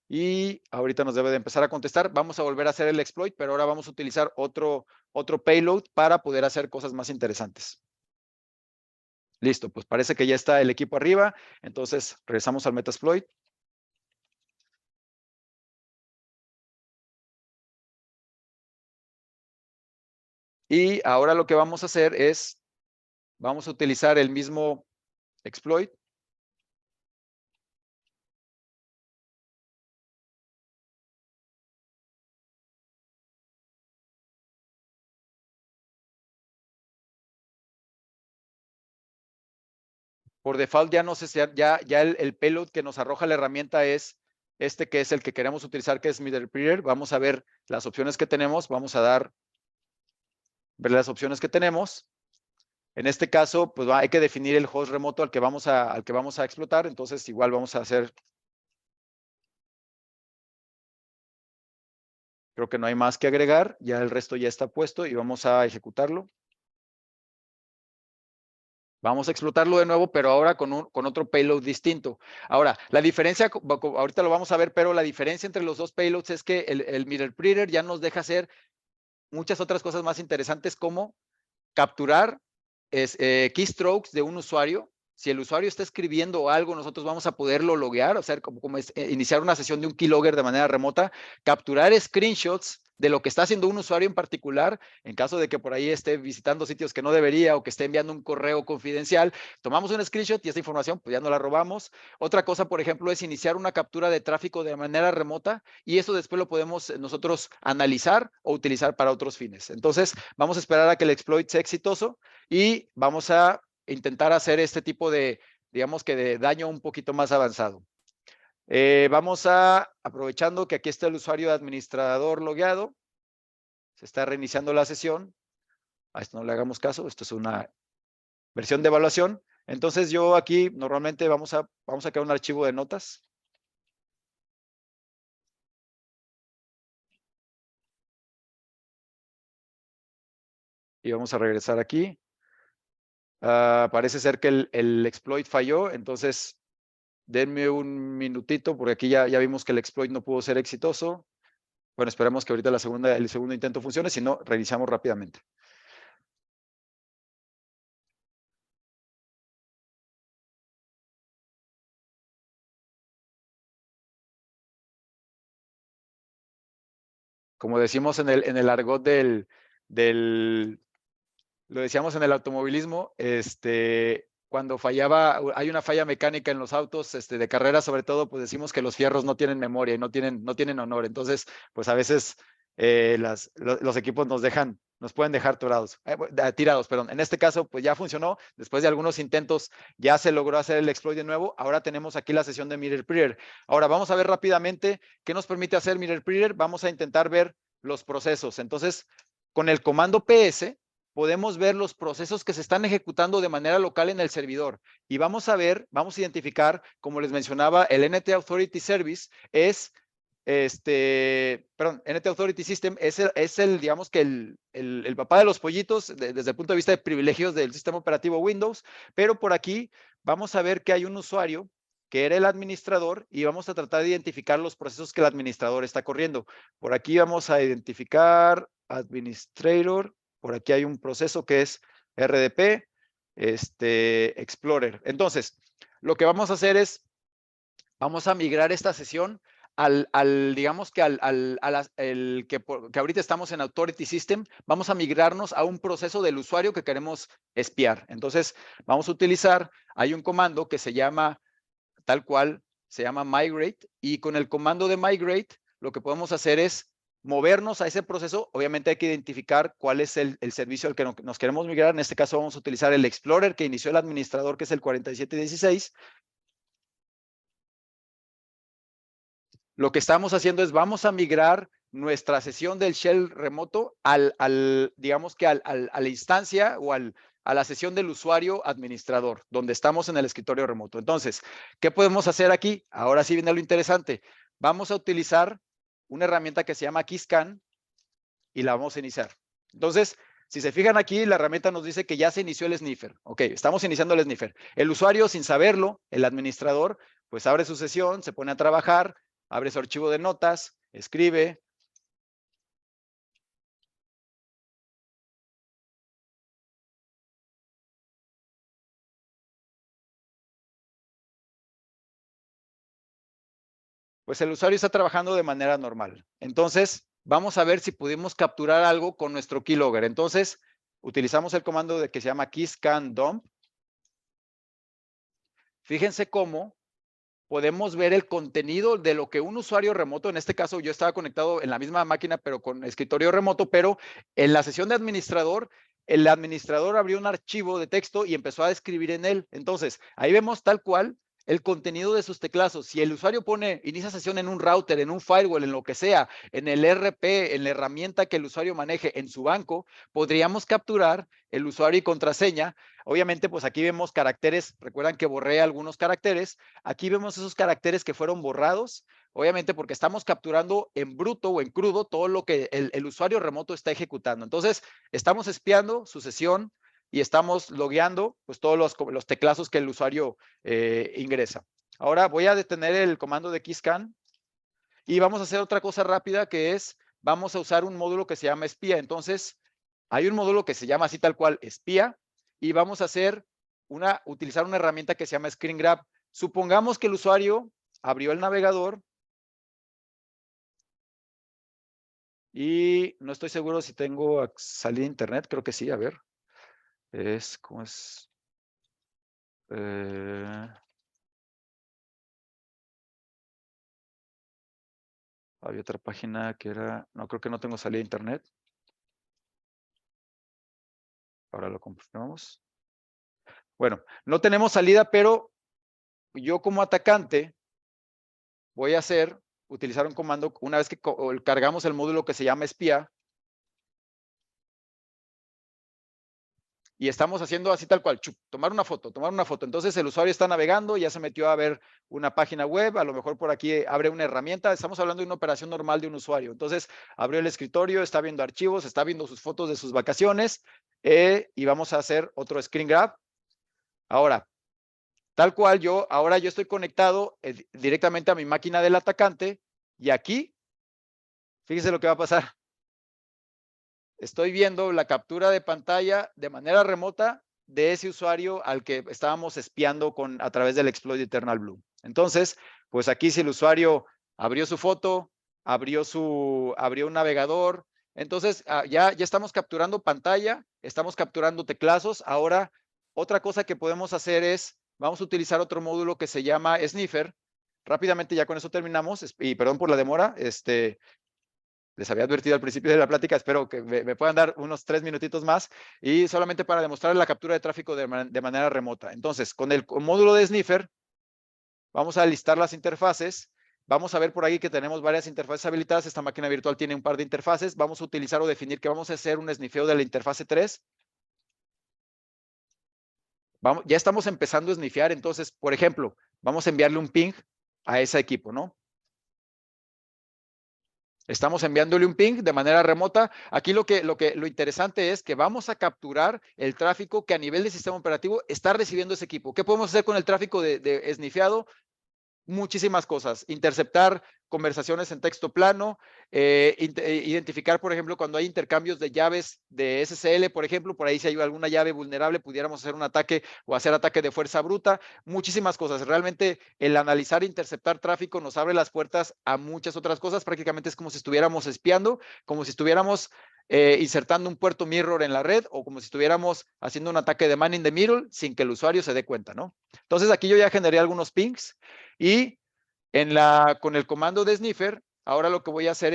y ahorita nos debe de empezar a contestar. Vamos a volver a hacer el exploit, pero ahora vamos a utilizar otro payload para poder hacer cosas más interesantes. Listo, pues parece que ya está el equipo arriba. Entonces, regresamos al Metasploit. Y ahora lo que vamos a hacer es, vamos a utilizar el mismo exploit. Por default ya no sé, ya el payload que nos arroja la herramienta es este que es el que queremos utilizar, que es Meterpreter. Vamos a ver las opciones que tenemos. Vamos a ver las opciones que tenemos. En este caso, pues hay que definir el host remoto al que vamos a explotar. Entonces, igual vamos a hacer. Creo que no hay más que agregar. Ya el resto ya está puesto y vamos a ejecutarlo. Vamos a explotarlo de nuevo, pero ahora con otro payload distinto. Ahora, la diferencia, ahorita lo vamos a ver, pero la diferencia entre los dos payloads es que el Meterpreter ya nos deja hacer muchas otras cosas más interesantes, como capturar keystrokes de un usuario. Si el usuario está escribiendo algo, nosotros vamos a poderlo loguear, o sea, como iniciar una sesión de un keylogger de manera remota, capturar screenshots de lo que está haciendo un usuario en particular, en caso de que por ahí esté visitando sitios que no debería o que esté enviando un correo confidencial, tomamos un screenshot y esa información pues ya no la robamos. Otra cosa, por ejemplo, es iniciar una captura de tráfico de manera remota y eso después lo podemos nosotros analizar o utilizar para otros fines. Entonces, vamos a esperar a que el exploit sea exitoso y vamos a intentar hacer este tipo de, digamos que de daño un poquito más avanzado. Vamos a, aprovechando que aquí está el usuario administrador logueado, se está reiniciando la sesión. A esto no le hagamos caso, esto es una versión de evaluación. Entonces yo aquí normalmente vamos a crear un archivo de notas. Y vamos a regresar aquí. Parece ser que el exploit falló, entonces denme un minutito, porque aquí ya vimos que el exploit no pudo ser exitoso. Bueno, esperemos que ahorita el segundo intento funcione, si no, reiniciamos rápidamente. Como decimos en el argot lo decíamos en el automovilismo, cuando fallaba, hay una falla mecánica en los autos de carrera, sobre todo, pues decimos que los fierros no tienen memoria y no tienen honor. Entonces, pues a veces los equipos nos pueden dejar tirados, perdón. En este caso, pues ya funcionó. Después de algunos intentos, ya se logró hacer el exploit de nuevo. Ahora tenemos aquí la sesión de MirrorPreader. Ahora vamos a ver rápidamente qué nos permite hacer MirrorPreader. Vamos a intentar ver los procesos. Entonces, con el comando PS, podemos ver los procesos que se están ejecutando de manera local en el servidor. Y vamos a identificar, como les mencionaba, el NT Authority Service es, NT Authority System es el digamos que el papá de los pollitos desde el punto de vista de privilegios del sistema operativo Windows, pero por aquí vamos a ver que hay un usuario que era el administrador y vamos a tratar de identificar los procesos que el administrador está corriendo. Por aquí vamos a identificar administrator. Por aquí hay un proceso que es RDP, Explorer. Entonces, lo que vamos a hacer es, vamos a migrar esta sesión digamos que que ahorita estamos en Authority System, vamos a migrarnos a un proceso del usuario que queremos espiar. Entonces, vamos a utilizar, hay un comando que se llama, tal cual, se llama migrate, y con el comando de migrate, lo que podemos hacer es movernos a ese proceso. Obviamente hay que identificar cuál es el servicio al que nos queremos migrar. En este caso vamos a utilizar el Explorer que inició el administrador, que es el 4716. Lo que estamos haciendo es vamos a migrar nuestra sesión del shell remoto digamos que a la instancia o a la sesión del usuario administrador, donde estamos en el escritorio remoto. Entonces, ¿qué podemos hacer aquí? Ahora sí viene lo interesante. Vamos a utilizar una herramienta que se llama KeyScan y la vamos a iniciar. Entonces, si se fijan aquí, la herramienta nos dice que ya se inició el sniffer. Ok, estamos iniciando el sniffer. El usuario, sin saberlo, el administrador, pues abre su sesión, se pone a trabajar, abre su archivo de notas, escribe. Pues el usuario está trabajando de manera normal. Entonces, vamos a ver si pudimos capturar algo con nuestro keylogger. Entonces, utilizamos el comando que se llama keyscan-dump. Fíjense cómo podemos ver el contenido de lo que un usuario remoto, en este caso yo estaba conectado en la misma máquina, pero con escritorio remoto, pero en la sesión de administrador, el administrador abrió un archivo de texto y empezó a escribir en él. Entonces, ahí vemos tal cual el contenido de sus teclados. Si el usuario inicia sesión en un router, en un firewall, en lo que sea, en el RP, en la herramienta que el usuario maneje en su banco, podríamos capturar el usuario y contraseña. Obviamente, pues aquí vemos caracteres, recuerdan que borré algunos caracteres, aquí vemos esos caracteres que fueron borrados, obviamente porque estamos capturando en bruto o en crudo todo lo que el usuario remoto está ejecutando. Entonces, estamos espiando su sesión y estamos logueando pues todos los teclazos que el usuario ingresa. Ahora voy a detener el comando de keyscan y vamos a hacer otra cosa rápida que es, vamos a usar un módulo que se llama espía. Entonces, hay un módulo que se llama así tal cual espía y vamos a utilizar una herramienta que se llama screen grab. Supongamos que el usuario abrió el navegador Y no estoy seguro si tengo salida a internet, creo que sí, a ver. ¿Cómo es? Había otra página que era, no, creo que no tengo salida a internet. Ahora lo confirmamos. Bueno, no tenemos salida, pero yo como atacante voy a utilizar un comando, una vez que cargamos el módulo que se llama espía, y estamos haciendo así tal cual, tomar una foto. Entonces el usuario está navegando, ya se metió a ver una página web, a lo mejor por aquí abre una herramienta, estamos hablando de una operación normal de un usuario. Entonces abrió el escritorio, está viendo archivos, está viendo sus fotos de sus vacaciones, y vamos a hacer otro screen grab. Ahora, tal cual ahora yo estoy conectado directamente a mi máquina del atacante, y aquí, fíjese lo que va a pasar. Estoy viendo la captura de pantalla de manera remota de ese usuario al que estábamos espiando a través del exploit de Eternal Blue. Entonces, pues aquí si el usuario abrió su foto, abrió un navegador, entonces ya estamos capturando pantalla, estamos capturando teclazos. Ahora, otra cosa que podemos hacer vamos a utilizar otro módulo que se llama Sniffer. Rápidamente, ya con eso terminamos, y perdón por la demora, les había advertido al principio de la plática, espero que me puedan dar unos 3 minutitos más, y solamente para demostrar la captura de tráfico de manera remota. Entonces, con el módulo de Sniffer, vamos a listar las interfaces. Vamos a ver por ahí que tenemos varias interfaces habilitadas. Esta máquina virtual tiene un par de interfaces. Vamos a utilizar o definir que vamos a hacer un snifeo de la interfase 3. Ya estamos empezando a snifear, entonces, por ejemplo, vamos a enviarle un ping a ese equipo, ¿no? Estamos enviándole un ping de manera remota. Aquí lo interesante es que vamos a capturar el tráfico que a nivel de sistema operativo está recibiendo ese equipo. ¿Qué podemos hacer con el tráfico de snifeado? Muchísimas cosas. Interceptar conversaciones en texto plano, identificar, por ejemplo, cuando hay intercambios de llaves de SSL, por ejemplo, por ahí si hay alguna llave vulnerable, pudiéramos hacer un ataque o hacer ataque de fuerza bruta, muchísimas cosas. Realmente el analizar e interceptar tráfico nos abre las puertas a muchas otras cosas. Prácticamente es como si estuviéramos espiando, como si estuviéramos insertando un puerto mirror en la red, o como si estuviéramos haciendo un ataque de man in the middle sin que el usuario se dé cuenta, ¿no? Entonces aquí yo ya generé algunos pings, y con el comando de Sniffer, ahora lo que voy a hacer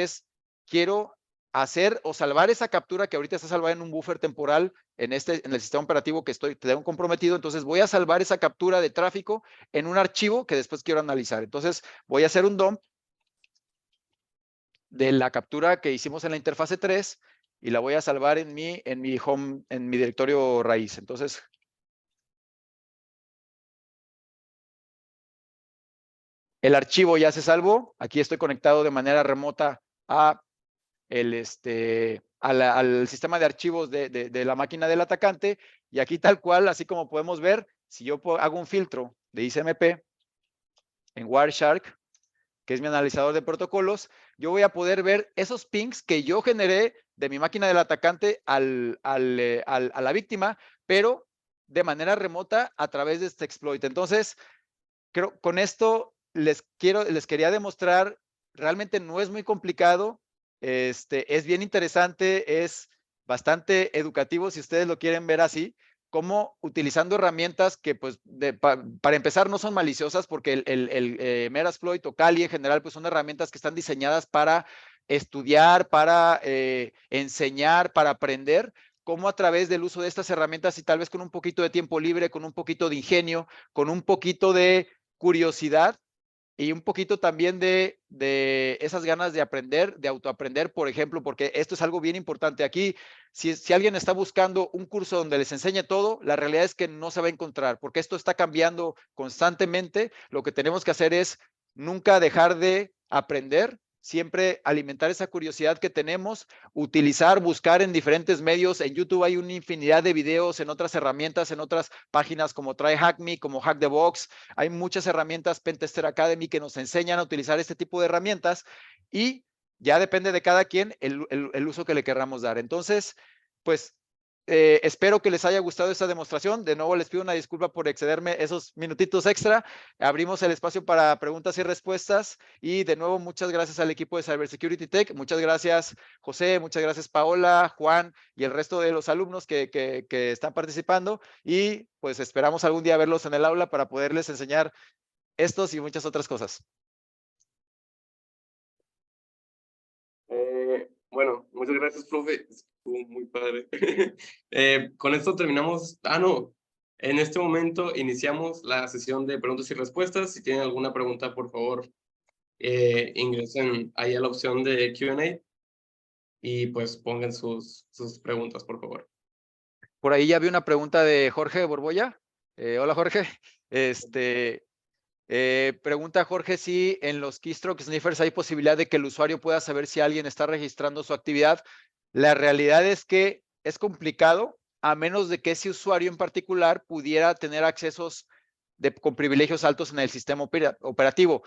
quiero hacer o salvar esa captura que ahorita está salvada en un buffer temporal en el sistema operativo que tengo comprometido. Entonces voy a salvar esa captura de tráfico en un archivo que después quiero analizar. Entonces voy a hacer un dump de la captura que hicimos en la interfase 3 y la voy a salvar en mi home, en mi directorio raíz. Entonces, el archivo ya se salvó. Aquí estoy conectado de manera remota al sistema de archivos de la máquina del atacante, y aquí tal cual, así como podemos ver, si yo hago un filtro de ICMP en Wireshark, que es mi analizador de protocolos, yo voy a poder ver esos pings que yo generé de mi máquina del atacante a la víctima, pero de manera remota a través de este exploit. Entonces, creo con esto les quería demostrar, realmente no es muy complicado, es bien interesante, es bastante educativo si ustedes lo quieren ver así, como utilizando herramientas que pues para empezar no son maliciosas, porque el Metasploit o Kali en general pues son herramientas que están diseñadas para estudiar, para enseñar, para aprender, cómo a través del uso de estas herramientas y tal vez con un poquito de tiempo libre, con un poquito de ingenio, con un poquito de curiosidad y un poquito también de esas ganas de aprender, de autoaprender, por ejemplo, porque esto es algo bien importante. Aquí, si alguien está buscando un curso donde les enseñe todo, la realidad es que no se va a encontrar, porque esto está cambiando constantemente. Lo que tenemos que hacer es nunca dejar de aprender, siempre alimentar esa curiosidad que tenemos, buscar en diferentes medios. En YouTube hay una infinidad de videos, en otras herramientas, en otras páginas como TryHackMe, como Hack the Box. Hay muchas herramientas, Pentester Academy, que nos enseñan a utilizar este tipo de herramientas, y ya depende de cada quien el uso que le querramos dar. Entonces, pues espero que les haya gustado esta demostración. De nuevo les pido una disculpa por excederme esos minutitos extra. Abrimos el espacio para preguntas y respuestas. Y de nuevo, muchas gracias al equipo de Cybersecurity Tech. Muchas gracias, José. Muchas gracias, Paola, Juan y el resto de los alumnos que están participando. Y pues esperamos algún día verlos en el aula para poderles enseñar estos y muchas otras cosas. Bueno, muchas gracias, profe. Estuvo muy padre. Con esto terminamos. No. En este momento iniciamos la sesión de preguntas y respuestas. Si tienen alguna pregunta, por favor, ingresen ahí a la opción de Q&A y pues pongan sus preguntas, por favor. Por ahí ya vi una pregunta de Jorge Borbolla. Hola, Jorge. Pregunta Jorge si en los Keystroke Sniffers hay posibilidad de que el usuario pueda saber si alguien está registrando su actividad. La realidad es que es complicado, a menos de que ese usuario en particular pudiera tener accesos con privilegios altos en el sistema operativo.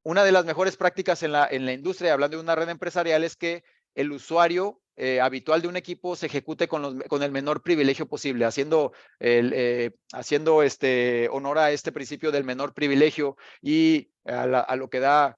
Una de las mejores prácticas en la industria, hablando de una red empresarial, es que el usuario habitual de un equipo se ejecute con el menor privilegio posible, haciendo honor a este principio del menor privilegio y a lo que da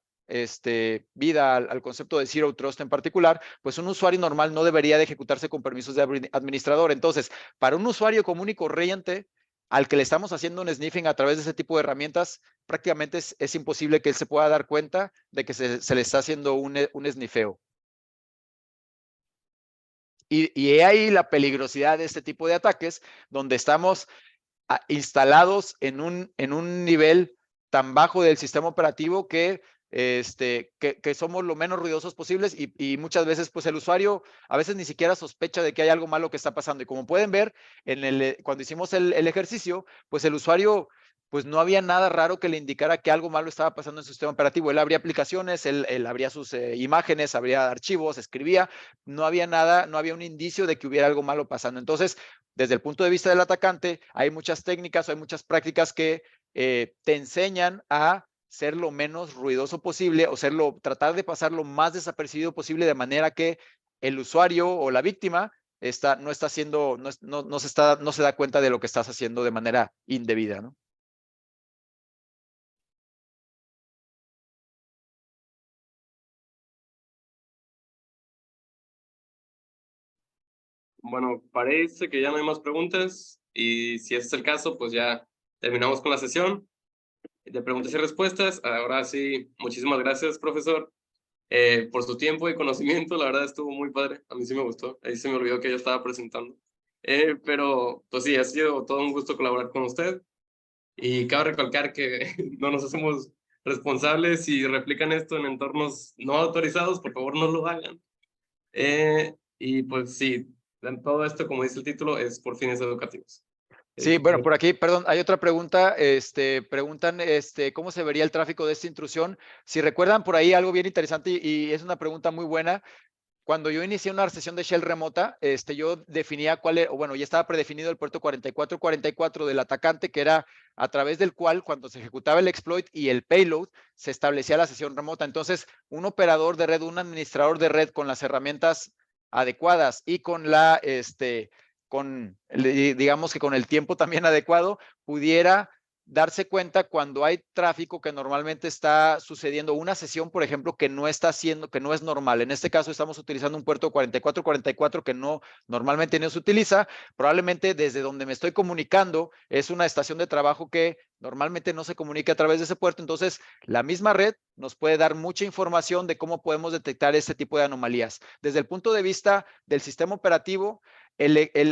vida al concepto de Zero Trust en particular. Pues un usuario normal no debería de ejecutarse con permisos de administrador. Entonces, para un usuario común y corriente al que le estamos haciendo un sniffing a través de ese tipo de herramientas, prácticamente es imposible que él se pueda dar cuenta de que se le está haciendo un sniffeo. Y he ahí la peligrosidad de este tipo de ataques, donde estamos instalados en un nivel tan bajo del sistema operativo que somos lo menos ruidosos posibles y muchas veces pues el usuario a veces ni siquiera sospecha de que hay algo malo que está pasando. Y como pueden ver, cuando hicimos el ejercicio, pues el usuario pues no había nada raro que le indicara que algo malo estaba pasando en su sistema operativo. Él abría aplicaciones, él abría sus imágenes, abría archivos, escribía. No había nada, no había un indicio de que hubiera algo malo pasando. Entonces, desde el punto de vista del atacante, hay muchas técnicas, hay muchas prácticas que te enseñan a ser lo menos ruidoso posible o tratar de pasar lo más desapercibido posible de manera que el usuario o la víctima no se da cuenta de lo que estás haciendo de manera indebida, ¿no? Bueno, parece que ya no hay más preguntas y si ese es el caso, pues ya terminamos con la sesión de preguntas y respuestas. Ahora sí, muchísimas gracias, profesor, por su tiempo y conocimiento. La verdad estuvo muy padre. A mí sí me gustó. Ahí se me olvidó que yo estaba presentando. Pero, pues sí, ha sido todo un gusto colaborar con usted. Y cabe recalcar que no nos hacemos responsables si replican esto en entornos no autorizados. Por favor, no lo hagan. Y pues sí, todo esto, como dice el título, es por fines educativos. Sí, bueno, por aquí, perdón, hay otra pregunta. Preguntan cómo se vería el tráfico de esta intrusión. Si recuerdan por ahí algo bien interesante y es una pregunta muy buena. Cuando yo inicié una sesión de shell remota, yo definía ya estaba predefinido el puerto 4444 del atacante, que era a través del cual, cuando se ejecutaba el exploit y el payload, se establecía la sesión remota. Entonces, un operador de red, un administrador de red con las herramientas adecuadas y digamos que con el tiempo también adecuado, pudiera darse cuenta cuando hay tráfico que normalmente está sucediendo una sesión, por ejemplo, que no es normal. En este caso estamos utilizando un puerto 4444 que normalmente no se utiliza. Probablemente desde donde me estoy comunicando es una estación de trabajo que normalmente no se comunica a través de ese puerto. Entonces, la misma red nos puede dar mucha información de cómo podemos detectar este tipo de anomalías. Desde el punto de vista del sistema operativo,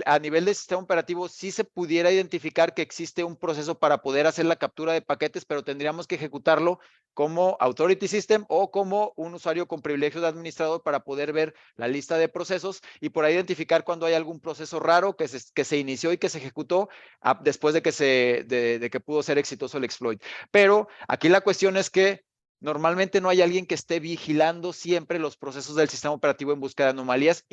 a nivel del sistema operativo sí se pudiera identificar que existe un proceso para poder hacer la captura de paquetes, pero tendríamos que ejecutarlo como Authority System o como un usuario con privilegios de administrador para poder ver la lista de procesos y por ahí identificar cuando hay algún proceso raro que se inició y que se ejecutó después de que pudo ser exitoso el exploit. Pero aquí la cuestión es que normalmente no hay alguien que esté vigilando siempre los procesos del sistema operativo en busca de anomalías.